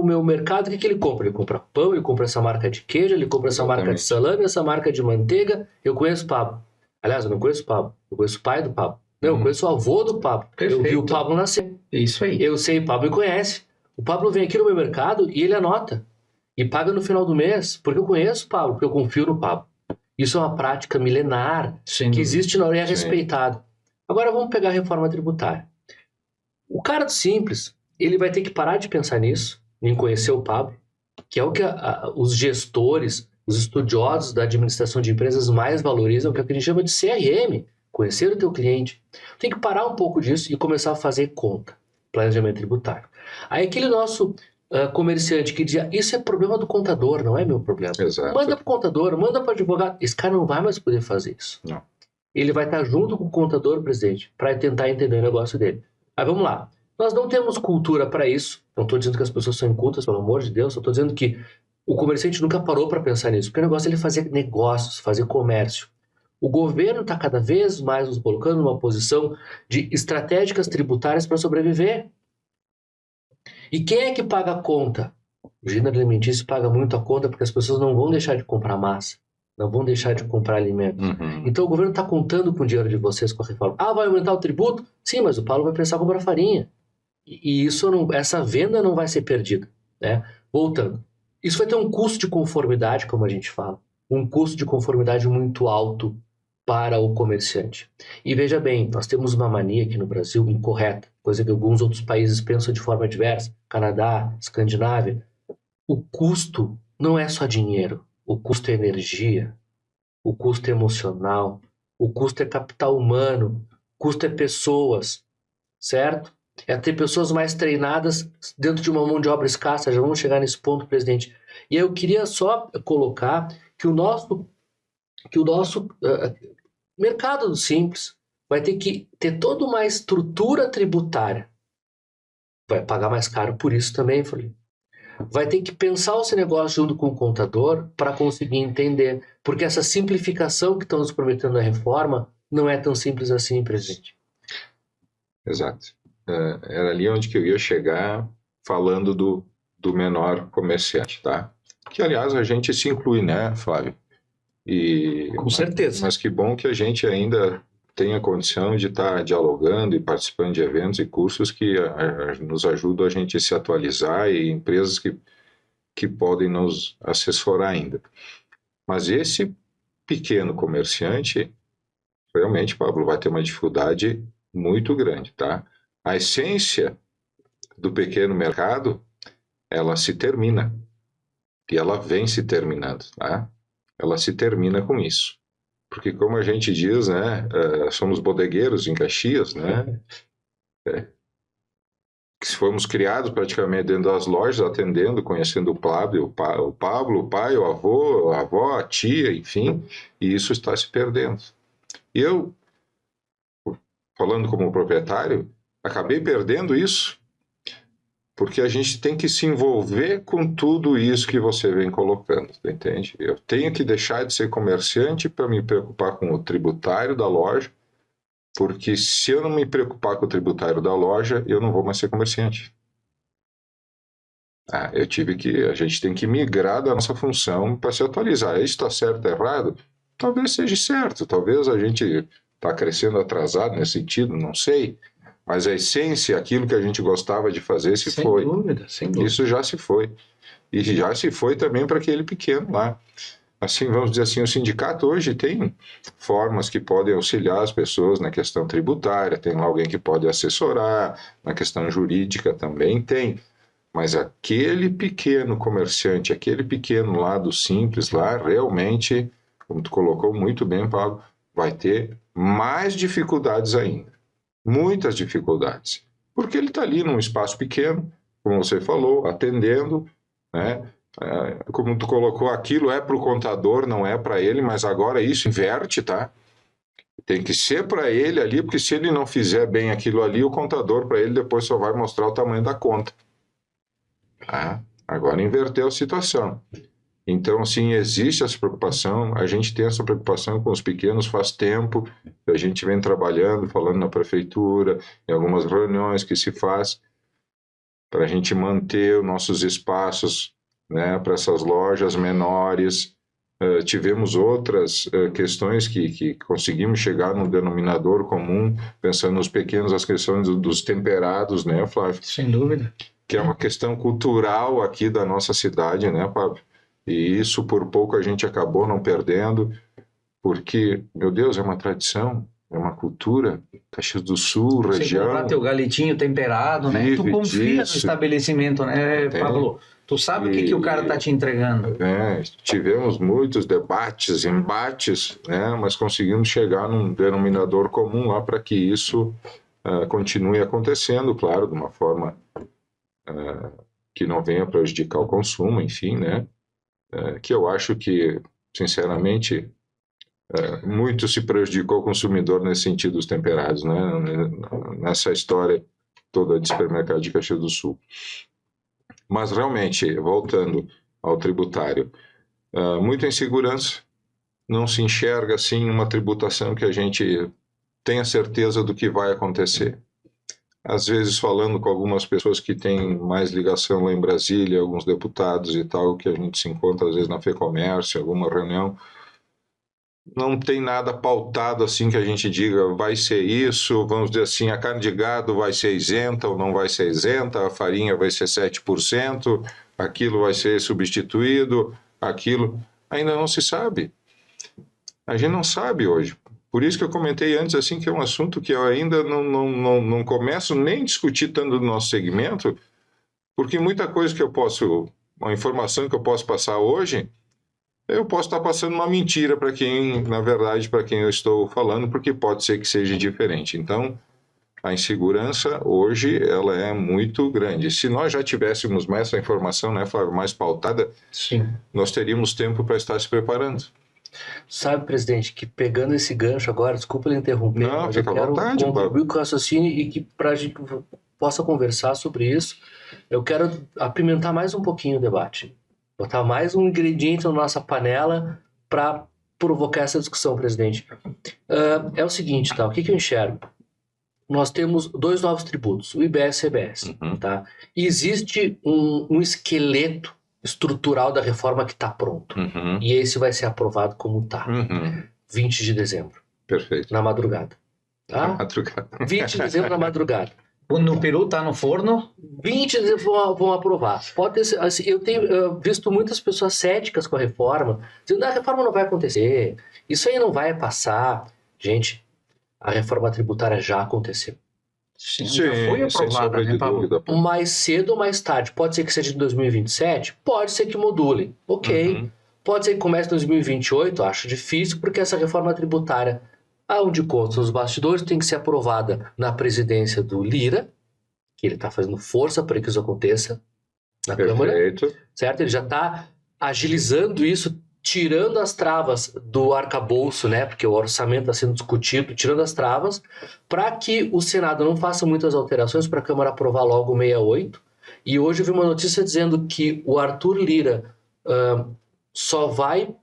meu mercado, o que ele compra? Ele compra pão, ele compra essa marca de queijo, ele compra essa marca de salame, essa marca de manteiga. Eu conheço o Pablo. Aliás, eu não conheço o Pablo, eu conheço o pai do Pablo. Não, eu conheço o avô do Pablo. Perfeito. Eu vi o Pablo nascer. Isso aí. Eu sei, o Pablo me conhece. O Pablo vem aqui no meu mercado e ele anota. E paga no final do mês, porque eu conheço o Pablo, porque eu confio no Pablo. Isso é uma prática milenar que existe na hora e é respeitado. Agora vamos pegar a reforma tributária. O cara do Simples, ele vai ter que parar de pensar nisso, em conhecer o Pablo, que é o que os gestores, os estudiosos da administração de empresas mais valorizam, que é o que a gente chama de CRM, conhecer o teu cliente. Tem que parar um pouco disso e começar a fazer conta, planejamento tributário. Aí aquele nosso comerciante que dizia, isso é problema do contador, não é meu problema. Exato. Manda para o contador, manda para o advogado. Esse cara não vai mais poder fazer isso. Não. Ele vai estar junto com o contador, presidente, para tentar entender o negócio dele. Aí vamos lá. Nós não temos cultura para isso. Não estou dizendo que as pessoas são incultas, pelo amor de Deus. Estou dizendo que o comerciante nunca parou para pensar nisso. Porque o negócio é ele fazer negócios, fazer comércio. O governo está cada vez mais nos colocando numa posição de estratégicas tributárias para sobreviver. E quem é que paga a conta? O gênero alimentício paga muito a conta porque as pessoas não vão deixar de comprar massa, não vão deixar de comprar alimentos. Uhum. Então o governo está contando com o dinheiro de vocês com a reforma. Ah, vai aumentar o tributo? Sim, mas o Paulo vai precisar comprar farinha. E isso essa venda não vai ser perdida, né? Voltando. Isso vai ter um custo de conformidade, como a gente fala. Um custo de conformidade muito alto para o comerciante. E veja bem, nós temos uma mania aqui no Brasil incorreta, coisa que alguns outros países pensam de forma diversa, Canadá, Escandinávia. O custo não é só dinheiro, o custo é energia, o custo é emocional, o custo é capital humano, o custo é pessoas, certo? É ter pessoas mais treinadas dentro de uma mão de obra escassa, já vamos chegar nesse ponto, presidente. E eu queria só colocar que o nosso mercado do Simples vai ter que ter toda uma estrutura tributária. Vai pagar mais caro por isso também, Felipe. Vai ter que pensar esse negócio junto com o contador para conseguir entender. Porque essa simplificação que estão nos prometendo na reforma não é tão simples assim, presidente. Exato. Era ali onde que eu ia chegar falando do menor comerciante, tá? Que, aliás, a gente se inclui, né, Flávio? Com certeza. Mas que bom que a gente ainda tem a condição de estar dialogando e participando de eventos e cursos que nos ajudam a gente a se atualizar e empresas que podem nos assessorar ainda. Mas esse pequeno comerciante, realmente, Pablo, vai ter uma dificuldade muito grande, tá? A essência do pequeno mercado, ela se termina. E ela vem se terminando, tá? Ela se termina com isso. Porque, como a gente diz, né, somos bodegueiros em Caxias, né? Que fomos criados praticamente dentro das lojas, atendendo, conhecendo o Pablo, o pai, o avô, a avó, a tia, enfim, e isso está se perdendo. E eu, falando como proprietário, acabei perdendo isso, porque a gente tem que se envolver com tudo isso que você vem colocando, entende? Eu tenho que deixar de ser comerciante para me preocupar com o tributário da loja, porque se eu não me preocupar com o tributário da loja, eu não vou mais ser comerciante. A gente tem que migrar da nossa função para se atualizar. Isso está certo ou errado? Talvez seja certo, talvez a gente está crescendo atrasado nesse sentido, não sei. Mas a essência, aquilo que a gente gostava de fazer, se foi. Sem dúvida. Isso já se foi. E já se foi também para aquele pequeno lá. Assim, vamos dizer assim, o sindicato hoje tem formas que podem auxiliar as pessoas na questão tributária, tem lá alguém que pode assessorar, na questão jurídica também tem. Mas aquele pequeno comerciante, aquele pequeno lá do Simples lá, realmente, como tu colocou muito bem, Paulo, vai ter mais dificuldades ainda. Muitas dificuldades, porque ele está ali num espaço pequeno, como você falou, atendendo, né? Como tu colocou, aquilo é para o contador, não é para ele, mas agora isso inverte, tá? Tem que ser para ele ali, porque se ele não fizer bem aquilo ali, o contador para ele depois só vai mostrar o tamanho da conta. Agora inverteu a situação. Então, assim, existe essa preocupação, a gente tem essa preocupação com os pequenos faz tempo, a gente vem trabalhando, falando na prefeitura, em algumas reuniões que se faz, para a gente manter os nossos espaços, né, para essas lojas menores. Tivemos outras questões que conseguimos chegar num denominador comum, pensando nos pequenos, as questões dos temperados, né, Flávio? Sem dúvida. Que é uma questão cultural aqui da nossa cidade, né, Pablo? E isso, por pouco, a gente acabou não perdendo, porque, meu Deus, é uma tradição. É uma cultura. Caxias do Sul, Você região. comprar teu galetinho temperado, né? Vive Tu confia disso. no estabelecimento, né, Tem. Pablo? Tu sabe o que o cara tá te entregando. Tivemos muitos debates, embates, né, mas conseguimos chegar num denominador comum lá para que isso continue acontecendo, claro, de uma forma que não venha prejudicar o consumo, enfim, né, que eu acho que, sinceramente, muito se prejudicou o consumidor nesse sentido dos temperados, né, nessa história toda de supermercado de Caxias do Sul. Mas realmente, voltando ao tributário, muita insegurança, não se enxerga assim uma tributação que a gente tenha certeza do que vai acontecer. Às vezes falando com algumas pessoas que têm mais ligação lá em Brasília, alguns deputados e tal, que a gente se encontra às vezes na FEComércio, alguma reunião, não tem nada pautado assim que a gente diga vai ser isso, vamos dizer assim, a carne de gado vai ser isenta ou não vai ser isenta, a farinha vai ser 7%, aquilo vai ser substituído, aquilo ainda não se sabe. A gente não sabe hoje. Por isso que eu comentei antes assim que é um assunto que eu ainda não começo nem a discutir tanto no nosso segmento, porque muita coisa que eu posso, uma informação que eu posso passar hoje, eu posso estar passando uma mentira para quem, na verdade, para quem eu estou falando, porque pode ser que seja diferente. Então, a insegurança hoje ela é muito grande. Se nós já tivéssemos mais essa informação, né, Flávio, mais pautada, Sim. nós teríamos tempo para estar se preparando. Sabe, presidente, que pegando esse gancho agora, desculpa ele interromper, Não, mas fica eu à quero vontade, contribuir com o raciocínio e que para a gente possa conversar sobre isso, eu quero apimentar mais um pouquinho o debate. Botar mais um ingrediente na nossa panela para provocar essa discussão, presidente. É o seguinte, tá? O que eu enxergo? Nós temos 2 novos tributos, o IBS e o CBS. Tá? E existe um esqueleto estrutural da reforma que está pronto. E esse vai ser aprovado como está. 20 de dezembro. Perfeito. Na madrugada. Tá? Na madrugada. 20 de dezembro na madrugada. No Peru tá no forno? 20 vão aprovar. Pode ter, assim, eu tenho visto muitas pessoas céticas com a reforma, dizendo que a reforma não vai acontecer, isso aí não vai passar. Gente, a reforma tributária já aconteceu. Sim, já foi sem aprovada, sombra né, de Pablo? dúvida. Mais cedo ou mais tarde. Pode ser que seja em 2027, pode ser que module. Ok. Pode ser que comece em 2028, acho difícil, porque essa reforma tributária, aonde consta os bastidores, tem que ser aprovada na presidência do Lira, que ele está fazendo força para que isso aconteça na Câmara, certo? Ele já está agilizando isso, tirando as travas do arcabouço, né? Porque o orçamento está sendo discutido, tirando as travas, para que o Senado não faça muitas alterações para a Câmara aprovar logo o 68. E hoje eu vi uma notícia dizendo que o Arthur Lira só vai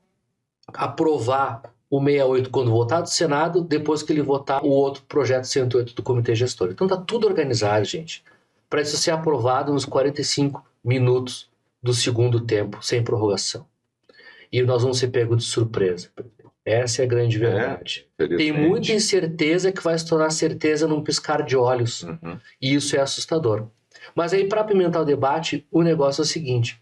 aprovar o 68 quando votar do Senado, depois que ele votar o outro projeto 108 do Comitê Gestor. Então tá tudo organizado, gente, para isso ser aprovado nos 45 minutos do segundo tempo, sem prorrogação. E nós vamos ser pegos de surpresa. Essa é a grande verdade. Tem muita incerteza que vai se tornar certeza num piscar de olhos. E isso é assustador. Mas aí, para apimentar o debate, o negócio é o seguinte.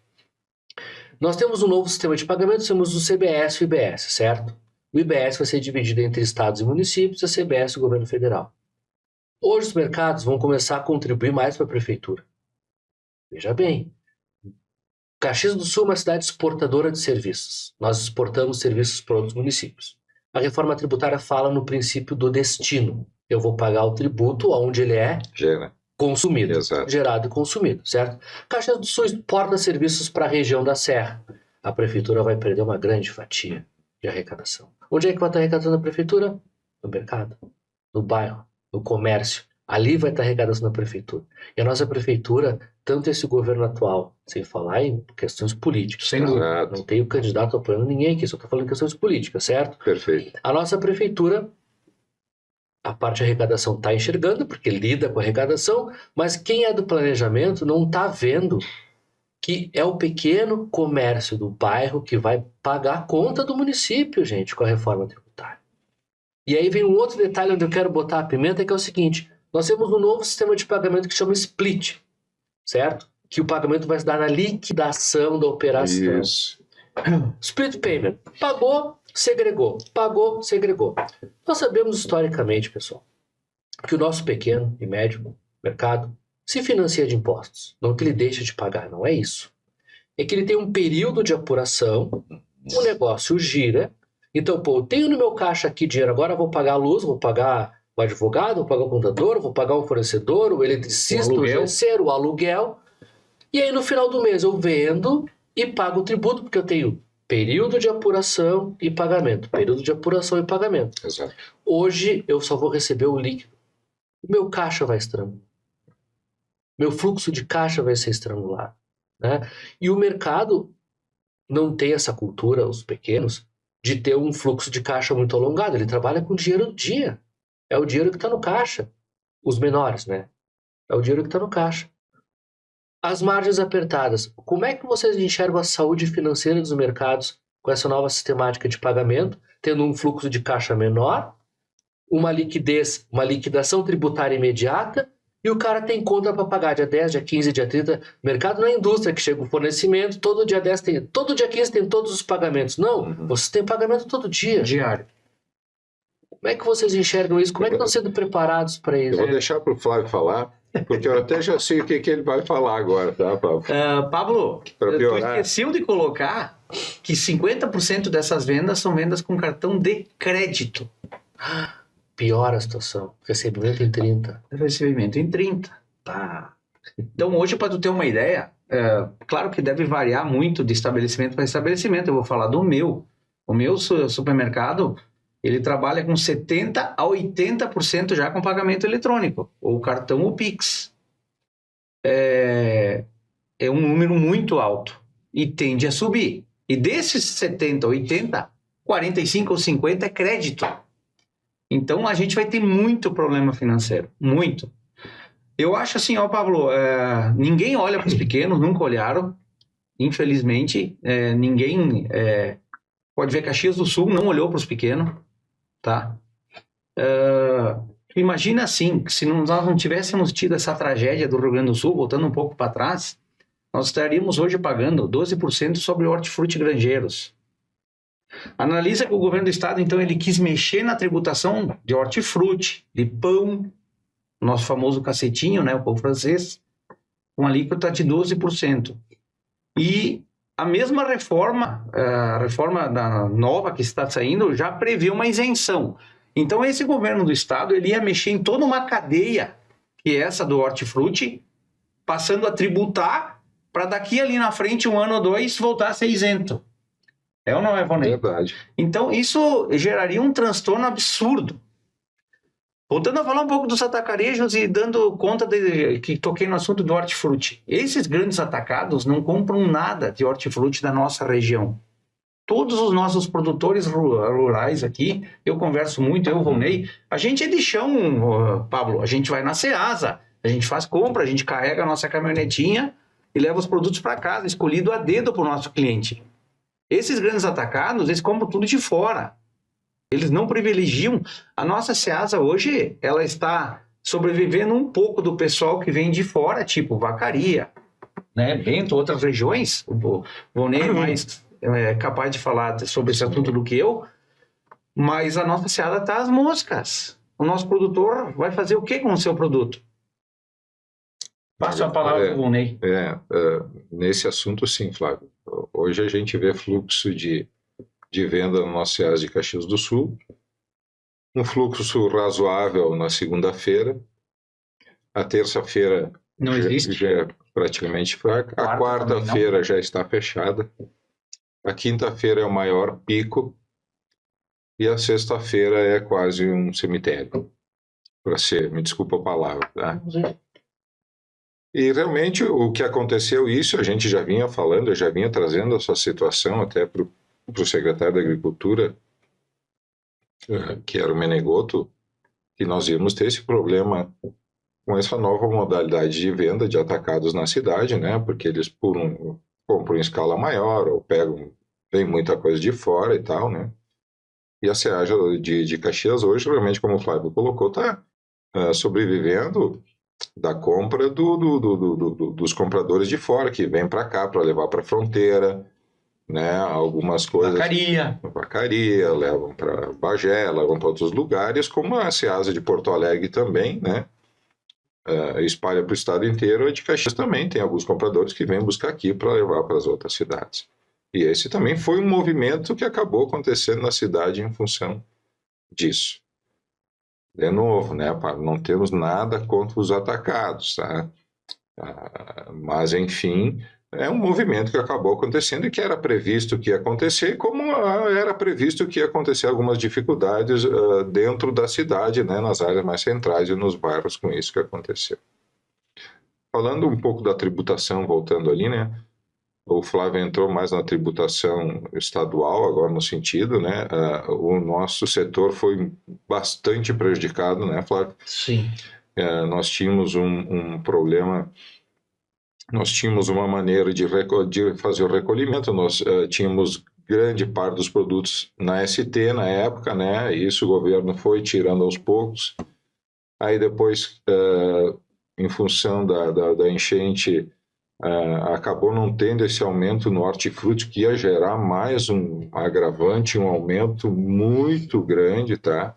Nós temos um novo sistema de pagamento, temos o CBS e o IBS, certo? O IBS vai ser dividido entre estados e municípios, a CBS e o governo federal. Hoje os mercados vão começar a contribuir mais para a prefeitura. Veja bem, Caxias do Sul é uma cidade exportadora de serviços. Nós exportamos serviços para outros municípios. A reforma tributária fala no princípio do destino. Eu vou pagar o tributo onde ele é consumido, gerado e consumido, certo? Caxias do Sul exporta serviços para a região da Serra. A prefeitura vai perder uma grande fatia de arrecadação. Onde é que vai estar arrecadando a prefeitura? No mercado, no bairro, no comércio. Ali vai estar arrecadação da prefeitura. E a nossa prefeitura, tanto esse governo atual, sem falar em questões políticas. Não tenho candidato apoiando ninguém aqui, só estou falando em questões políticas, certo? Perfeito. A nossa prefeitura, a parte de arrecadação está enxergando, porque lida com a arrecadação, mas quem é do planejamento não está vendo que é o pequeno comércio do bairro que vai pagar a conta do município, gente, com a reforma tributária. E aí vem um outro detalhe onde eu quero botar a pimenta, que é o seguinte: nós temos um novo sistema de pagamento que chama split, certo? Que o pagamento vai se dar na liquidação da operação. Isso. Split payment. Pagou, segregou, pagou, segregou. Nós sabemos historicamente, pessoal, que o nosso pequeno e médio mercado se financia de impostos. Não que ele deixa de pagar, não é isso. É que ele tem um período de apuração, o negócio gira. Então, pô, eu tenho no meu caixa aqui dinheiro, agora eu vou pagar a luz, vou pagar o advogado, vou pagar o contador, vou pagar o fornecedor, o eletricista, o gesseiro, o aluguel. E aí no final do mês eu vendo e pago o tributo, porque eu tenho período de apuração e pagamento. Período de apuração e pagamento. Exato. Hoje eu só vou receber o líquido. O meu caixa vai estrangular. Meu fluxo de caixa vai ser estrangulado. Né? E o mercado não tem essa cultura, os pequenos, de ter um fluxo de caixa muito alongado. Ele trabalha com dinheiro do dia. É o dinheiro que está no caixa. Os menores, né? É o dinheiro que está no caixa. As margens apertadas. Como é que vocês enxergam a saúde financeira dos mercados com essa nova sistemática de pagamento, tendo um fluxo de caixa menor, uma liquidez, uma liquidação tributária imediata, e o cara tem conta para pagar dia 10, dia 15, dia 30. Mercado não é indústria que chega o fornecimento, todo dia 10 tem, todo dia 15 tem todos os pagamentos. Não, vocês têm pagamento todo dia. Diário. Como é que vocês enxergam isso? Como é que estão sendo preparados para isso? Eu vou deixar para o Flávio falar, porque eu até já sei o que ele vai falar agora, tá, Pablo? Pablo, Pra tu piorar. esqueceu de colocar que 50% dessas vendas são vendas com cartão de crédito. Piora a situação. Recebimento em 30. Recebimento em 30. Tá. Então, hoje, para tu ter uma ideia, claro que deve variar muito de estabelecimento para estabelecimento. Eu vou falar do meu. O meu supermercado, ele trabalha com 70% a 80% já com pagamento eletrônico, ou cartão ou Pix. É um número muito alto e tende a subir. E desses 70, 80, 45 ou 50 é crédito. Então, a gente vai ter muito problema financeiro. Muito. Eu acho assim, ó, Pablo, ninguém olha para os pequenos, nunca olharam. Infelizmente, ninguém... pode ver, Caxias do Sul não olhou para os pequenos, tá? Imagina assim, se nós não tivéssemos tido essa tragédia do Rio Grande do Sul, voltando um pouco para trás, nós estaríamos hoje pagando 12% sobre hortifruti grangeiros. Analisa que o governo do estado, então, ele quis mexer na tributação de hortifruti, de pão, nosso famoso cacetinho, né, o pão francês, com alíquota de 12%. E a mesma reforma, a reforma nova que está saindo, já prevê uma isenção. Então, esse governo do estado, ele ia mexer em toda uma cadeia, que é essa do hortifruti, passando a tributar, para daqui ali na frente, 1 ano ou 2, voltar a ser isento. É ou não é, Vonei? Verdade. Então, isso geraria um transtorno absurdo. Voltando a falar um pouco dos atacarejos e dando conta que toquei no assunto do hortifruti. Esses grandes atacados não compram nada de hortifruti da nossa região. Todos os nossos produtores rurais aqui, eu converso muito, eu, Vonei, a gente é de chão, Pablo, a gente vai na Ceasa, a gente faz compra, a gente carrega a nossa caminhonetinha e leva os produtos para casa, escolhido a dedo para o nosso cliente. Esses grandes atacados, eles compram tudo de fora. Eles não privilegiam. A nossa Ceasa hoje, ela está sobrevivendo um pouco do pessoal que vem de fora, tipo Vacaria, né? Bento, outras regiões. O Vonei é mais capaz de falar sobre esse assunto do que eu, mas a nossa Ceasa está às moscas. O nosso produtor vai fazer o que com o seu produto? Passo a palavra para o Vonei. Nesse assunto, sim, Flávio. Hoje a gente vê fluxo de venda no nosso Ceasa de Caxias do Sul, um fluxo razoável na segunda-feira, a terça-feira já é praticamente fraca, a quarta-feira já está fechada, a quinta-feira é o maior pico e a sexta-feira é quase um cemitério, me desculpa a palavra, tá? E realmente o que aconteceu, isso a gente já vinha falando, eu já vinha trazendo essa situação até para o secretário da Agricultura, que era o Menegoto, que nós íamos ter esse problema com essa nova modalidade de venda de atacados na cidade, né? Porque eles compram em escala maior ou vem muita coisa de fora e tal, né? E a Ceasa de Caxias hoje, realmente, como o Flávio colocou, está sobrevivendo da compra dos compradores de fora, que vêm para cá para levar para a fronteira, né? Algumas coisas... Vacaria, levam para Bagé, levam para outros lugares, como a Ceasa de Porto Alegre também, né? Espalha para o estado inteiro. A de Caxias também tem alguns compradores que vêm buscar aqui para levar para as outras cidades. E esse também foi um movimento que acabou acontecendo na cidade em função disso. De novo, né? Não temos nada contra os atacados, tá? Mas, enfim, é um movimento que acabou acontecendo e que era previsto que ia acontecer, como era previsto que ia acontecer algumas dificuldades dentro da cidade, né, nas áreas mais centrais e nos bairros, com isso que aconteceu. Falando um pouco da tributação, voltando ali, né, o Flávio entrou mais na tributação estadual, agora no sentido, né, o nosso setor foi bastante prejudicado, né, Flávio? Sim. Nós tínhamos um problema. Nós tínhamos uma maneira de fazer o recolhimento, nós tínhamos grande parte dos produtos na ST na época, né? Isso o governo foi tirando aos poucos. Aí depois, em função da enchente, acabou não tendo esse aumento no hortifruti, que ia gerar mais um agravante, um aumento muito grande, tá?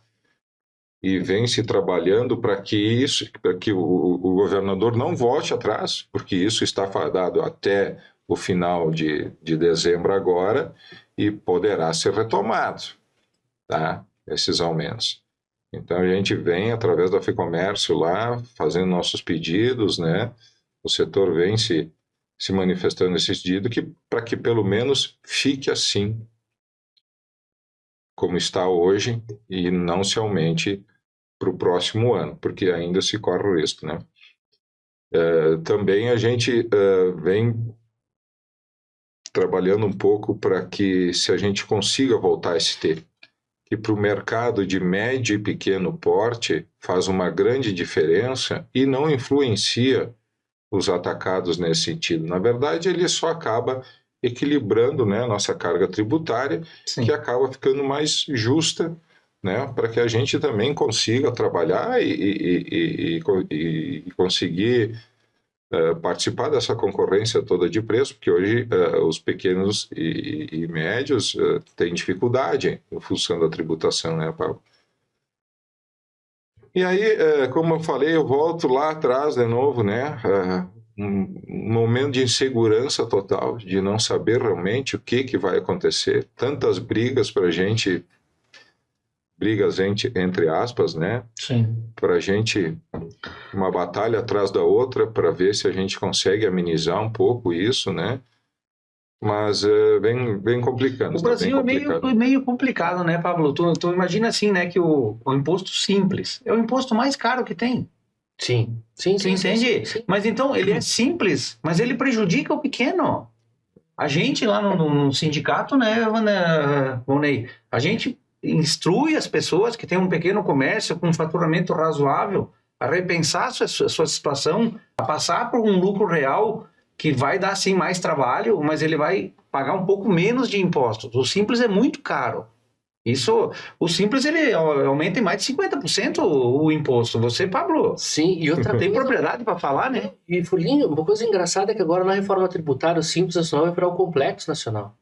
E vem se trabalhando para que o governador não volte atrás, porque isso está fadado até o final de dezembro agora e poderá ser retomado, tá? Esses aumentos. Então a gente vem através da FEComércio lá fazendo nossos pedidos, né? O setor vem se manifestando nesse pedido para que pelo menos fique assim como está hoje e não se aumente para o próximo ano, porque ainda se corre o risco, né? Também a gente vem trabalhando um pouco para que, se a gente consiga voltar a ST, que para o mercado de médio e pequeno porte faz uma grande diferença e não influencia os atacados nesse sentido. Na verdade, ele só acaba equilibrando, né, a nossa carga tributária, Sim. que acaba ficando mais justa, né, para que a gente também consiga trabalhar e conseguir participar dessa concorrência toda de preço, porque hoje os pequenos e médios têm dificuldade em função da tributação, né, Pablo? E aí, como eu falei, eu volto lá atrás de novo, né, um momento de insegurança total, de não saber realmente o que vai acontecer, tantas brigas para a gente... brigas entre aspas, né? Sim. Para a gente, uma batalha atrás da outra, para ver se a gente consegue amenizar um pouco isso, né? Mas vem complicando. O Brasil é meio complicado, né, Pablo? Tu imagina assim, né, que o imposto simples é o imposto mais caro que tem. Sim. Você entende? Sim. Mas então, ele é simples, mas ele prejudica o pequeno. A gente lá no sindicato, né, Vonei, a gente instrui as pessoas que têm um pequeno comércio com um faturamento razoável a repensar a sua situação, a passar por um lucro real que vai dar, sim, mais trabalho, mas ele vai pagar um pouco menos de impostos. O simples é muito caro. O simples, ele aumenta em mais de 50% o imposto. Você, Pablo, sim, e outra tem propriedade para falar, né? E, Fulinho, uma coisa engraçada é que agora na reforma tributária o Simples Nacional vai virar o Complexo Nacional.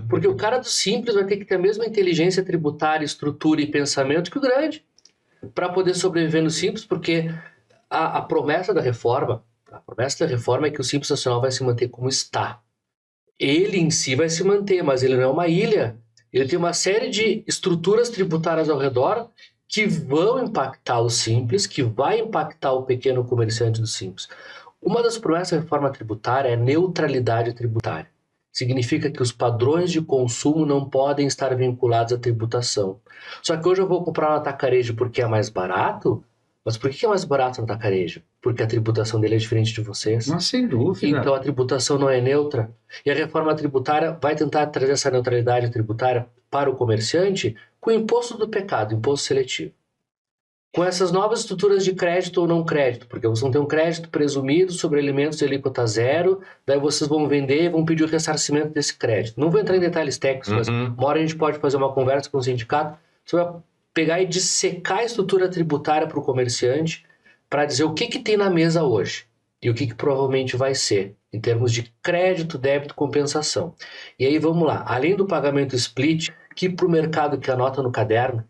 Porque o cara do Simples vai ter que ter a mesma inteligência tributária, estrutura e pensamento que o grande, para poder sobreviver no Simples, porque a promessa da reforma é que o Simples Nacional vai se manter como está. Ele em si vai se manter, mas ele não é uma ilha. Ele tem uma série de estruturas tributárias ao redor que vão impactar o Simples, que vai impactar o pequeno comerciante do Simples. Uma das promessas da reforma tributária é neutralidade tributária. Significa que os padrões de consumo não podem estar vinculados à tributação. Só que hoje eu vou comprar no atacarejo porque é mais barato, mas por que é mais barato no atacarejo? Porque a tributação dele é diferente de vocês. Mas sem dúvida. Então a tributação não é neutra. E a reforma tributária vai tentar trazer essa neutralidade tributária para o comerciante com o imposto do pecado, imposto seletivo. Com essas novas estruturas de crédito ou não crédito, porque vocês vão ter um crédito presumido sobre alimentos de alíquota zero, daí vocês vão vender e vão pedir o ressarcimento desse crédito. Não vou entrar em detalhes técnicos, mas uma hora a gente pode fazer uma conversa com o sindicato. Você vai pegar e dissecar a estrutura tributária para o comerciante para dizer o que tem na mesa hoje e o que provavelmente vai ser. em termos de crédito, débito, compensação. E aí vamos lá, além do pagamento split, que para o mercado que anota no caderno,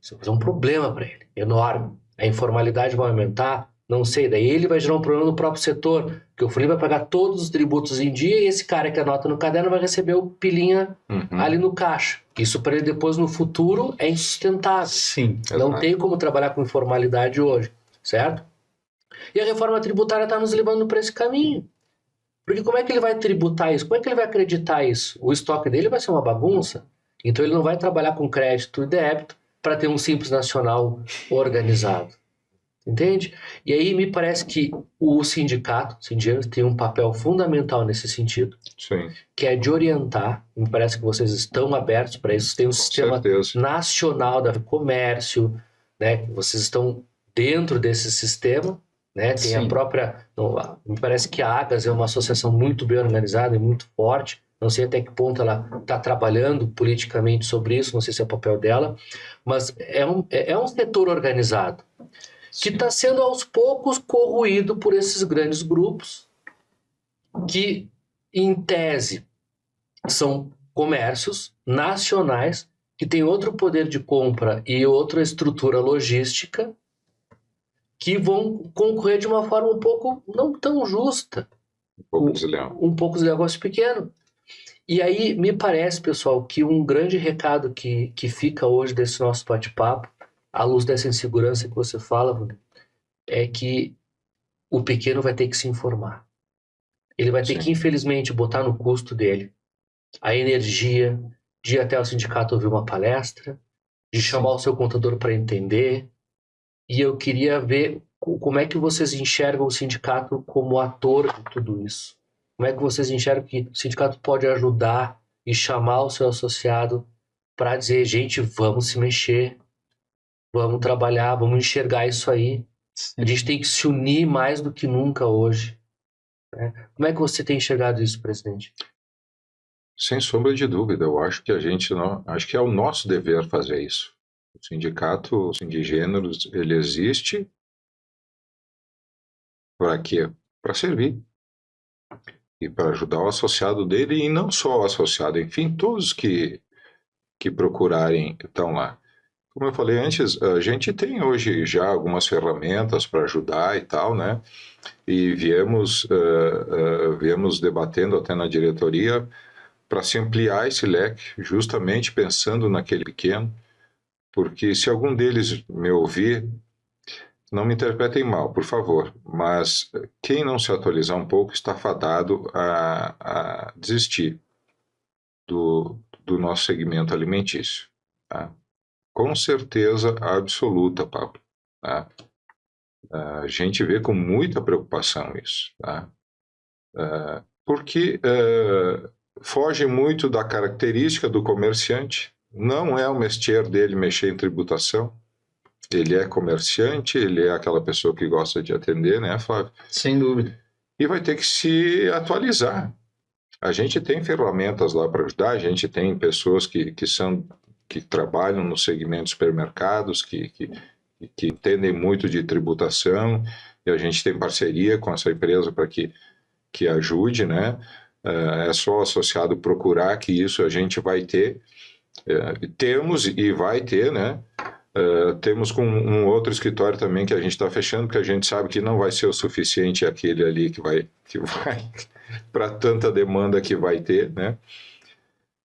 isso vai ser um problema para ele, enorme. A informalidade vai aumentar, não sei, daí ele vai gerar um problema no próprio setor, porque o fundo vai pagar todos os tributos em dia e esse cara que anota no caderno vai receber o pilinha ali no caixa. Isso para ele depois no futuro é insustentável. Sim. Não tem como trabalhar com informalidade hoje, certo? E a reforma tributária está nos levando para esse caminho. Porque como é que ele vai tributar isso? Como é que ele vai acreditar isso? O estoque dele vai ser uma bagunça. Então ele não vai trabalhar com crédito e débito para ter um Simples Nacional organizado. Entende? E aí me parece que o sindicato, Sindicato, tem um papel fundamental nesse sentido, Sim. que é de orientar. Me parece que vocês estão abertos para isso. Tem um sistema nacional da comércio, né? Vocês estão dentro desse sistema, né? Tem Sim. a própria... me parece que a Agas é uma associação muito bem organizada e muito forte. Não sei até que ponto ela está trabalhando politicamente sobre isso, não sei se é o papel dela, mas é um setor organizado que está sendo aos poucos corroído por esses grandes grupos que, em tese, são comércios nacionais que têm outro poder de compra e outra estrutura logística que vão concorrer de uma forma um pouco não tão justa. Um pouco desleal. Um pouco desleal, negócio pequeno. E aí me parece, pessoal, que um grande recado que fica hoje desse nosso bate-papo, à luz dessa insegurança que você fala, é que o pequeno vai ter que se informar. Ele vai ter que, infelizmente, botar no custo dele a energia de ir até o sindicato ouvir uma palestra, de chamar o seu contador para entender. E eu queria ver como é que vocês enxergam o sindicato como ator de tudo isso. Como é que vocês enxergam que o sindicato pode ajudar e chamar o seu associado para dizer, gente, vamos se mexer, vamos trabalhar, vamos enxergar isso aí. A gente tem que se unir mais do que nunca hoje. Né? Como é que você tem enxergado isso, presidente? Sem sombra de dúvida, eu acho que acho que é o nosso dever fazer isso. O sindicato, o Sindigêneros, ele existe para quê? Para servir e para ajudar o associado dele e não só o associado, enfim, todos que procurarem estão lá. Como eu falei antes, a gente tem hoje já algumas ferramentas para ajudar e tal, né? E viemos debatendo até na diretoria para se ampliar esse leque, justamente pensando naquele pequeno, porque se algum deles me ouvir, não me interpretem mal, por favor, mas quem não se atualizar um pouco está fadado a desistir do nosso segmento alimentício, tá? Com certeza absoluta, Pablo. Tá? A gente vê com muita preocupação isso, tá? Porque foge muito da característica do comerciante. Não é o métier dele mexer em tributação. Ele é comerciante, ele é aquela pessoa que gosta de atender, né, Flávio? Sem dúvida. E vai ter que se atualizar. A gente tem ferramentas lá para ajudar, a gente tem pessoas que trabalham no segmento de supermercados, que entendem muito de tributação, e a gente tem parceria com essa empresa para que ajude, né? É só o associado procurar que isso a gente vai ter, temos e vai ter, né? Temos com um outro escritório também que a gente está fechando, porque a gente sabe que não vai ser o suficiente aquele ali que vai para tanta demanda que vai ter, né?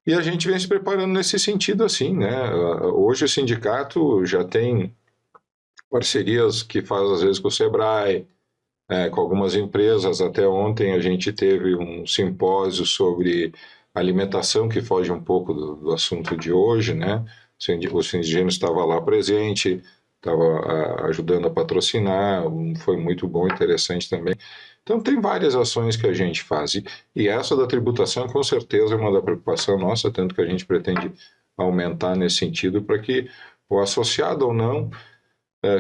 E a gente vem se preparando nesse sentido assim, né? Hoje o sindicato já tem parcerias que faz às vezes com o Sebrae, com algumas empresas. Até ontem a gente teve um simpósio sobre alimentação que foge um pouco do assunto de hoje, né? O Sindigênero estava lá presente, estava ajudando a patrocinar, foi muito bom, interessante também. Então tem várias ações que a gente faz, e essa da tributação com certeza é uma da preocupação nossa, tanto que a gente pretende aumentar nesse sentido para que o associado ou não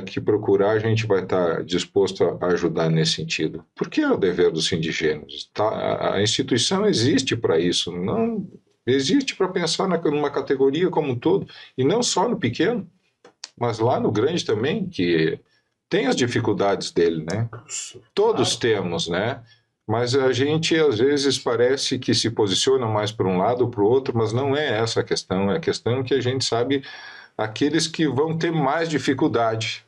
que procurar, a gente vai estar disposto a ajudar nesse sentido. Porque é o dever dos sindigêneros. Tá? A instituição existe para isso, não existe para pensar numa categoria como um todo, e não só no pequeno, mas lá no grande também, que tem as dificuldades dele, né? Todos temos, né? Mas a gente, às vezes, parece que se posiciona mais para um lado ou para o outro, mas não é essa a questão. É a questão que a gente sabe aqueles que vão ter mais dificuldade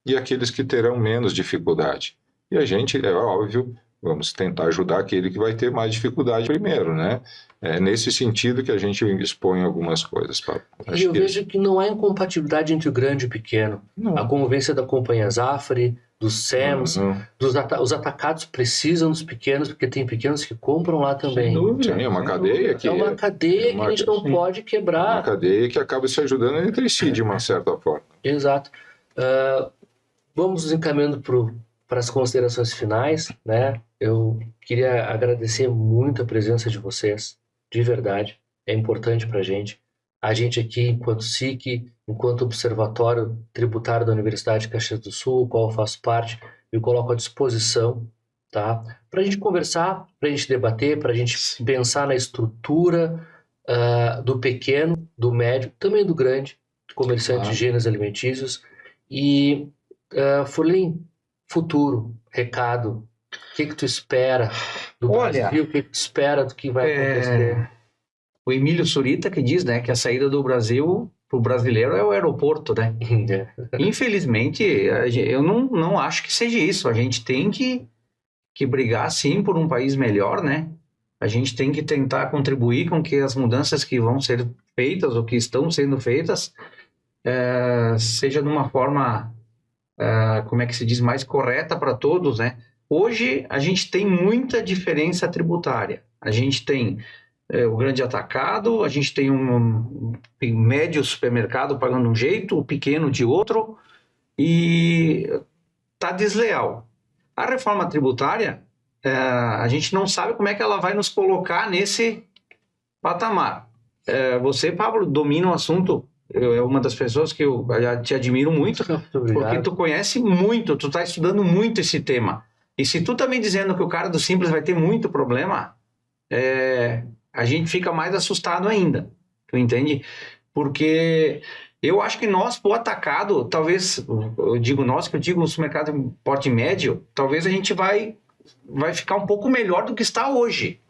e aqueles que terão menos dificuldade. E a gente, é óbvio, vamos tentar ajudar aquele que vai ter mais dificuldade primeiro, né? É nesse sentido que a gente expõe algumas coisas, Pablo. E eu vejo que não há incompatibilidade entre o grande e o pequeno. Não. A convivência da Companhia Zafari, dos SEMs, os atacados precisam dos pequenos, porque tem pequenos que compram lá também. Sem dúvida. Sim, é uma cadeia que... É uma cadeia que a gente não pode quebrar. Uma cadeia que acaba se ajudando entre si, de uma certa forma. Exato. Vamos nos encaminhando para as considerações finais, né? Eu queria agradecer muito a presença de vocês, de verdade. É importante para a gente. A gente aqui, enquanto SIC, enquanto Observatório Tributário da Universidade de Caxias do Sul, o qual eu faço parte, eu coloco à disposição, tá? Para a gente conversar, para a gente debater, para a gente pensar na estrutura do pequeno, do médio, também do grande, comerciante de gêneros alimentícios. E, Furlim, futuro, recado, o que tu espera do Brasil, o que tu espera do que vai acontecer? O Emílio Surita que diz, né, que a saída do Brasil para o brasileiro é o aeroporto, né? Infelizmente, eu não acho que seja isso. A gente tem que brigar, sim, por um país melhor, né? A gente tem que tentar contribuir com que as mudanças que vão ser feitas ou que estão sendo feitas seja de uma forma, como é que se diz, mais correta para todos, né? Hoje, a gente tem muita diferença tributária. A gente tem o grande atacado, a gente tem um médio supermercado pagando um jeito, o pequeno de outro, e está desleal. A reforma tributária, a gente não sabe como é que ela vai nos colocar nesse patamar. Você, Pablo, domina o assunto, é uma das pessoas que eu te admiro muito, porque tu conhece muito, tu está estudando muito esse tema. E se tu tá me dizendo que o cara do Simples vai ter muito problema, a gente fica mais assustado ainda, tu entende? Porque eu acho que nós, pro atacado, talvez, eu digo nós, que eu digo os mercados de porte médio, talvez a gente vai ficar um pouco melhor do que está hoje.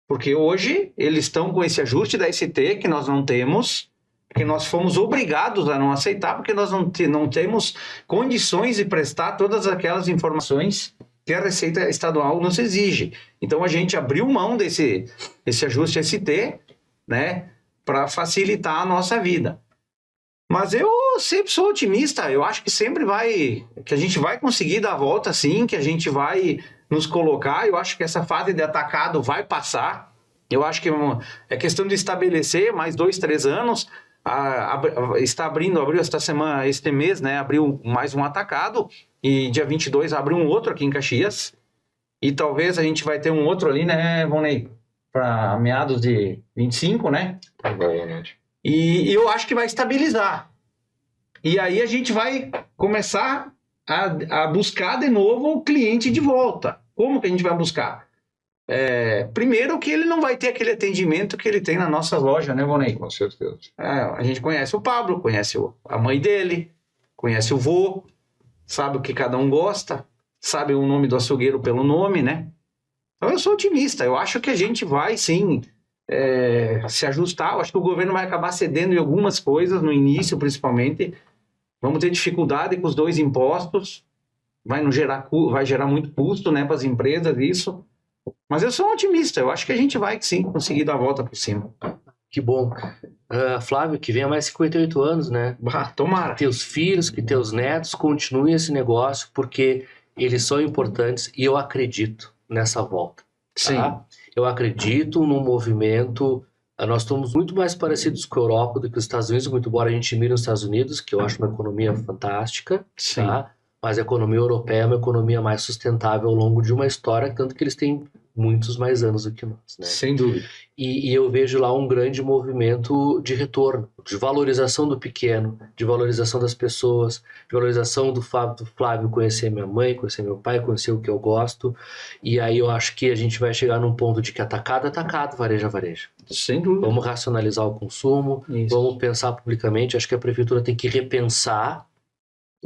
Porque hoje eles estão com esse ajuste da ST que nós não temos, que nós fomos obrigados a não aceitar, porque nós não temos condições de prestar todas aquelas informações que a Receita Estadual nos exige. Então a gente abriu mão desse ajuste ST, né, para facilitar a nossa vida. Mas eu sempre sou otimista, eu acho que que a gente vai conseguir dar a volta sim, que a gente vai nos colocar, eu acho que essa fase de atacado vai passar, eu acho que é questão de estabelecer mais 2, 3 anos, abriu esta semana, este mês, né, abriu mais um atacado, e dia 22 abriu um outro aqui em Caxias, e talvez a gente vai ter um outro ali, né, Vonei, para meados de 25, né? Provavelmente. E eu acho que vai estabilizar. E aí a gente vai começar a buscar de novo o cliente de volta. Como que a gente vai buscar? Primeiro que ele não vai ter aquele atendimento que ele tem na nossa loja, né, Vonei? Com certeza. A gente conhece o Pablo, conhece a mãe dele, conhece o vô, sabe o que cada um gosta, sabe o nome do açougueiro pelo nome, né? Então eu sou otimista, eu acho que a gente vai sim se ajustar, eu acho que o governo vai acabar cedendo em algumas coisas, no início principalmente, vamos ter dificuldade com os 2 impostos, vai gerar muito custo, né, para as empresas, isso, mas eu sou um otimista, eu acho que a gente vai sim conseguir dar a volta por cima. Que bom. Flávio, que venha mais 58 anos, né? Tomara. Que teus filhos, que teus netos continuem esse negócio, porque eles são importantes e eu acredito nessa volta. Sim. Tá? Eu acredito num movimento. Nós estamos muito mais parecidos com a Europa do que os Estados Unidos, muito embora a gente mire os Estados Unidos, que eu acho uma economia fantástica. Sim. Tá? Mas a economia europeia é uma economia mais sustentável ao longo de uma história, tanto que eles têm muitos mais anos do que nós, né? Sem dúvida. E eu vejo lá um grande movimento de retorno, de valorização do pequeno, de valorização das pessoas, de valorização do Flávio conhecer minha mãe, conhecer meu pai, conhecer o que eu gosto. E aí eu acho que a gente vai chegar num ponto de que atacado, varejo a varejo. Sem dúvida. Vamos racionalizar o consumo, vamos pensar publicamente. Acho que a prefeitura tem que repensar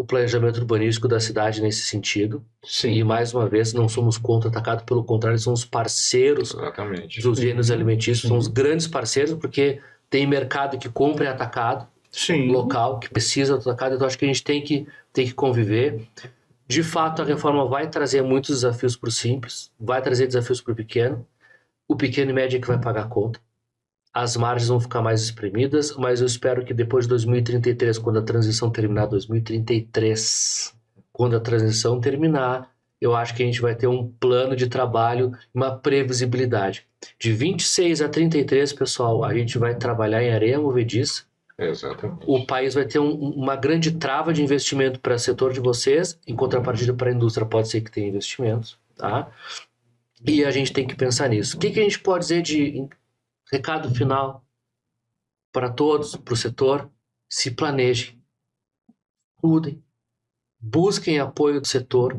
o planejamento urbanístico da cidade nesse sentido. Sim. E, mais uma vez, não somos contra o atacado, pelo contrário, somos parceiros Exatamente. dos gêneros alimentícios, somos grandes parceiros, porque tem mercado que compra em atacado, Sim. local, que precisa do atacado, então acho que a gente tem que conviver. De fato, a reforma vai trazer muitos desafios para o simples, vai trazer desafios para o pequeno e médio é que vai pagar a conta. As margens vão ficar mais espremidas, mas eu espero que depois de 2033, quando a transição terminar, 2033, quando a transição terminar, eu acho que a gente vai ter um plano de trabalho, uma previsibilidade. De 26 a 33, pessoal, a gente vai trabalhar em areia movediça. Exatamente. O país vai ter uma grande trava de investimento para o setor de vocês, em contrapartida para a indústria pode ser que tenha investimentos, tá? E a gente tem que pensar nisso. O que a gente pode dizer de recado final para todos, para o setor? Se planejem, estudem, busquem apoio do setor,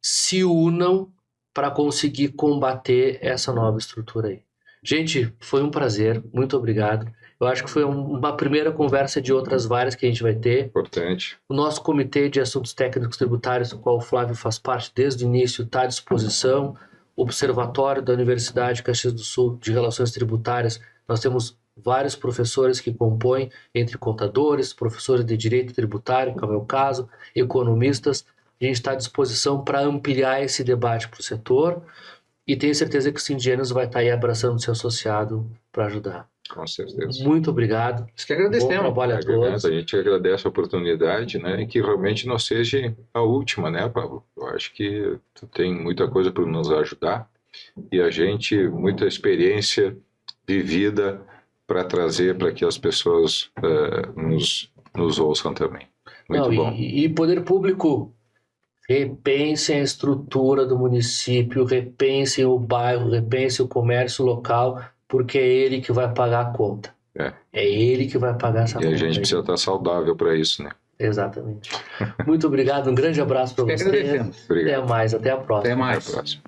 se unam para conseguir combater essa nova estrutura aí. Gente, foi um prazer, muito obrigado. Eu acho que foi uma primeira conversa de outras várias que a gente vai ter. Importante. O nosso Comitê de Assuntos Técnicos Tributários, do qual o Flávio faz parte desde o início, está à disposição. O Observatório da Universidade de Caxias do Sul de Relações Tributárias, nós temos vários professores que compõem, entre contadores, professores de Direito Tributário, que é o meu caso, economistas. A gente está à disposição para ampliar esse debate para o setor e tenho certeza que o Sindigenos vai estar aí abraçando o seu associado para ajudar. Com certeza. Muito obrigado. Isso que agradecemos. Bom trabalho a todos. A gente agradece a oportunidade, né? E que realmente não seja a última, né, Pablo? Eu acho que tu tem muita coisa para nos ajudar e a gente, muita experiência vivida para trazer para que as pessoas nos ouçam também. Muito bom. E poder público, repensem a estrutura do município, repensem o bairro, repensem o comércio local, porque é ele que vai pagar a conta. É ele que vai pagar essa conta. E a gente precisa estar saudável para isso, né? Exatamente. Muito obrigado, um grande abraço para vocês. Agradecemos. Obrigado. Até mais, até a próxima. Até mais. Até a próxima.